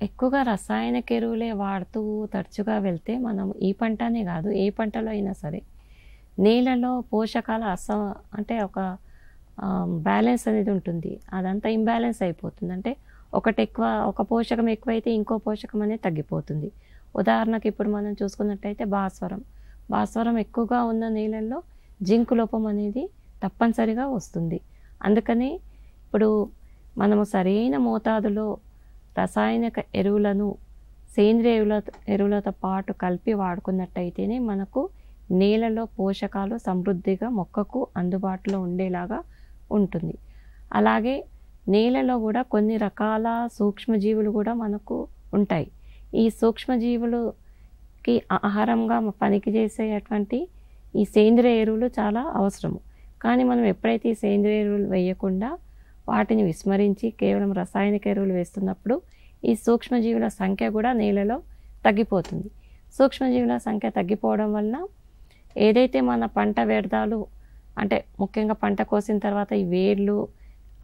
ఎక్కువగా రసాయనిక ఎరువులే వాడుతూ తరచుగా వెళ్తే మనం ఈ పంటనే కాదు ఏ పంటలో అయినా సరే నేలలో పోషకాల అంటే ఒక బ్యాలెన్స్ అనేది ఉంటుంది. అదంతా ఇంబ్యాలెన్స్ అయిపోతుంది. అంటే ఒక పోషకం ఎక్కువైతే ఇంకో పోషకం అనేది తగ్గిపోతుంది. ఉదాహరణకు ఇప్పుడు మనం చూసుకున్నట్టయితే భాస్వరం ఎక్కువగా ఉన్న నేలల్లో జింక్ లోపం అనేది తప్పనిసరిగా వస్తుంది. అందుకని ఇప్పుడు మనము సరైన మోతాదులో రసాయనిక ఎరువులను సేంద్రియ ఎరువులతో పాటు కలిపి వాడుకున్నట్టయితేనే మనకు నేలలో పోషకాలు సమృద్ధిగా మొక్కకు అందుబాటులో ఉండేలాగా ఉంటుంది. అలాగే నేలలో కూడా కొన్ని రకాల సూక్ష్మజీవులు కూడా మనకు ఉంటాయి. ఈ సూక్ష్మజీవులకి ఆహారంగా పనికి చేసేటువంటి ఈ సేంద్రియ ఎరువులు చాలా అవసరము. కానీ మనం ఎప్పుడైతే ఈ సేంద్రియ ఎరువులు వేయకుండా వాటిని విస్మరించి కేవలం రసాయనిక ఎరువులు వేస్తున్నప్పుడు ఈ సూక్ష్మజీవుల సంఖ్య కూడా నేలలో తగ్గిపోతుంది. సూక్ష్మజీవుల సంఖ్య తగ్గిపోవడం వలన ఏదైతే మన పంట వ్యర్థాలు అంటే ముఖ్యంగా పంట కోసిన తర్వాత ఈ వేర్లు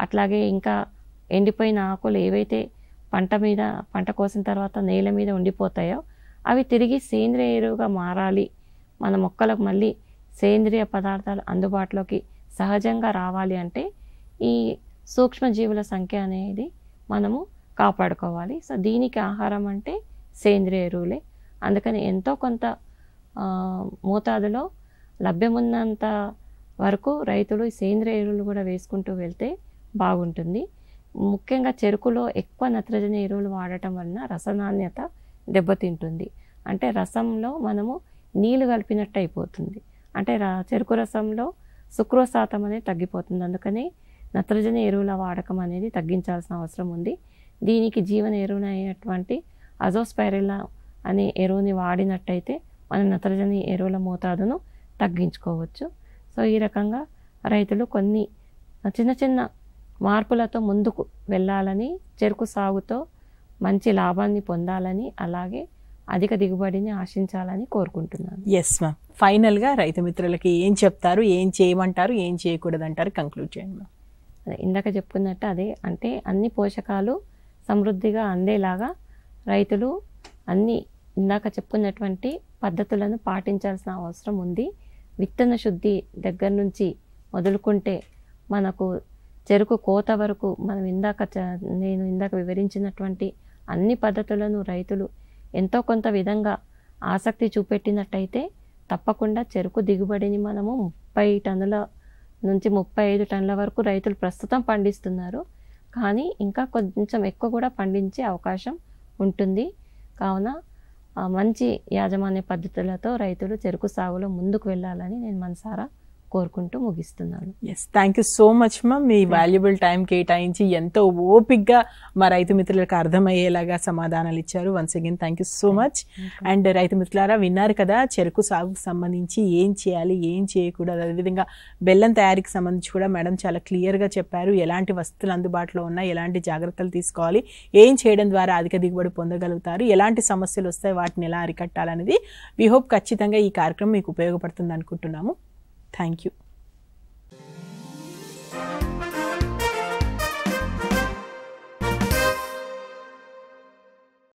అట్లాగే ఇంకా ఎండిపోయిన ఆకులు ఏవైతే పంట కోసిన తర్వాత నేల మీద ఉండిపోతాయో అవి తిరిగి సేంద్రియ ఎరువుగా మారాలి, మన మొక్కలకు మళ్ళీ సేంద్రియ పదార్థాలు అందుబాటులోకి సహజంగా రావాలి అంటే ఈ సూక్ష్మజీవుల సంఖ్య అనేది మనము కాపాడుకోవాలి. సో దీనికి ఆహారం అంటే సేంద్రియ ఎరువులే. అందుకని ఎంతో కొంత మోతాదులో లభ్యమున్నంత వరకు రైతులు ఈ సేంద్రియ ఎరువులు కూడా వేసుకుంటూ వెళ్తే బాగుంటుంది. ముఖ్యంగా చెరుకులో ఎక్కువ నత్రజని ఎరువులు వాడటం వలన రసనాణ్యత దెబ్బతింటుంది. అంటే రసంలో మనము నీళ్లు కలిపినట్టు అయిపోతుంది. అంటే చెరుకు రసంలో సుక్రోజ్ శాతం అనేది తగ్గిపోతుంది. అందుకని నత్రజని ఎరువుల వాడకం అనేది తగ్గించాల్సిన అవసరం ఉంది. దీనికి జీవన ఎరువునైనటువంటి అజోస్పైరిల్లా అనే ఎరువుని వాడినట్టయితే మన నత్రజని ఎరువుల మోతాదును తగ్గించుకోవచ్చు. సో ఈ రకంగా రైతులు కొన్ని చిన్న చిన్న మార్పులతో ముందుకు వెళ్ళాలని, చెరుకు సాగుతో మంచి లాభాన్ని పొందాలని, అలాగే అధిక దిగుబడిని ఆశించాలని కోరుకుంటున్నాను. Yes ma'am. ఫైనల్గా రైతు మిత్రులకి ఏం చెప్తారు, ఏం చేయమంటారు, ఏం చేయకూడదంటారు, కంక్లూడ్ చేయండి మ్యామ్. ఇందాక చెప్పుకున్నట్టు అదే, అంటే అన్ని పోషకాలు సమృద్ధిగా అందేలాగా రైతులు అన్ని ఇందాక చెప్పుకున్నటువంటి పద్ధతులను పాటించాల్సిన అవసరం ఉంది. విత్తన శుద్ధి దగ్గర నుంచి మొదలుకుంటే మనకు చెరుకు కోత వరకు మనం నేను ఇందాక వివరించినటువంటి అన్ని పద్ధతులను రైతులు ఎంతో కొంత విధంగా ఆసక్తి చూపెట్టినట్టయితే తప్పకుండా చెరుకు దిగుబడిని మనము 30 టన్నుల నుంచి 35 టన్నుల వరకు రైతులు ప్రస్తుతం పండిస్తున్నారు. కానీ ఇంకా కొంచెం ఎక్కువ కూడా పండించే అవకాశం ఉంటుంది. కావున మంచి యాజమాన్య పద్ధతులతో రైతులు చెరుకు సాగులో ముందుకు వెళ్ళాలని నేను మనసారా కోరుకుంటూ ముగిస్తున్నాను. Yes, thank you so much ma'am. మీ వాల్యుబుల్ టైం కేటాయించి ఎంతో ఓపిక్గా మా రైతు మిత్రులకు అర్థమయ్యేలాగా సమాధానాలు ఇచ్చారు. Once again thank you so much. And రైతు మిత్రులారా, విన్నారు కదా చెరుకు సాగుకు సంబంధించి ఏం చేయాలి, ఏం చేయకూడదు, అదేవిధంగా బెల్లం తయారీకి సంబంధించి కూడా మేడం చాలా క్లియర్గా చెప్పారు. ఎలాంటి వస్తువులు అందుబాటులో ఉన్నాయి, ఎలాంటి జాగ్రత్తలు తీసుకోవాలి, ఏం చేయడం ద్వారా అధిక దిగుబడి పొందగలుగుతారు, ఎలాంటి సమస్యలు వస్తాయి, వాటిని ఎలా అరికట్టాలనేది వి హోప్ ఖచ్చితంగా ఈ కార్యక్రమం మీకు ఉపయోగపడుతుంది అనుకుంటున్నాము. Thank you.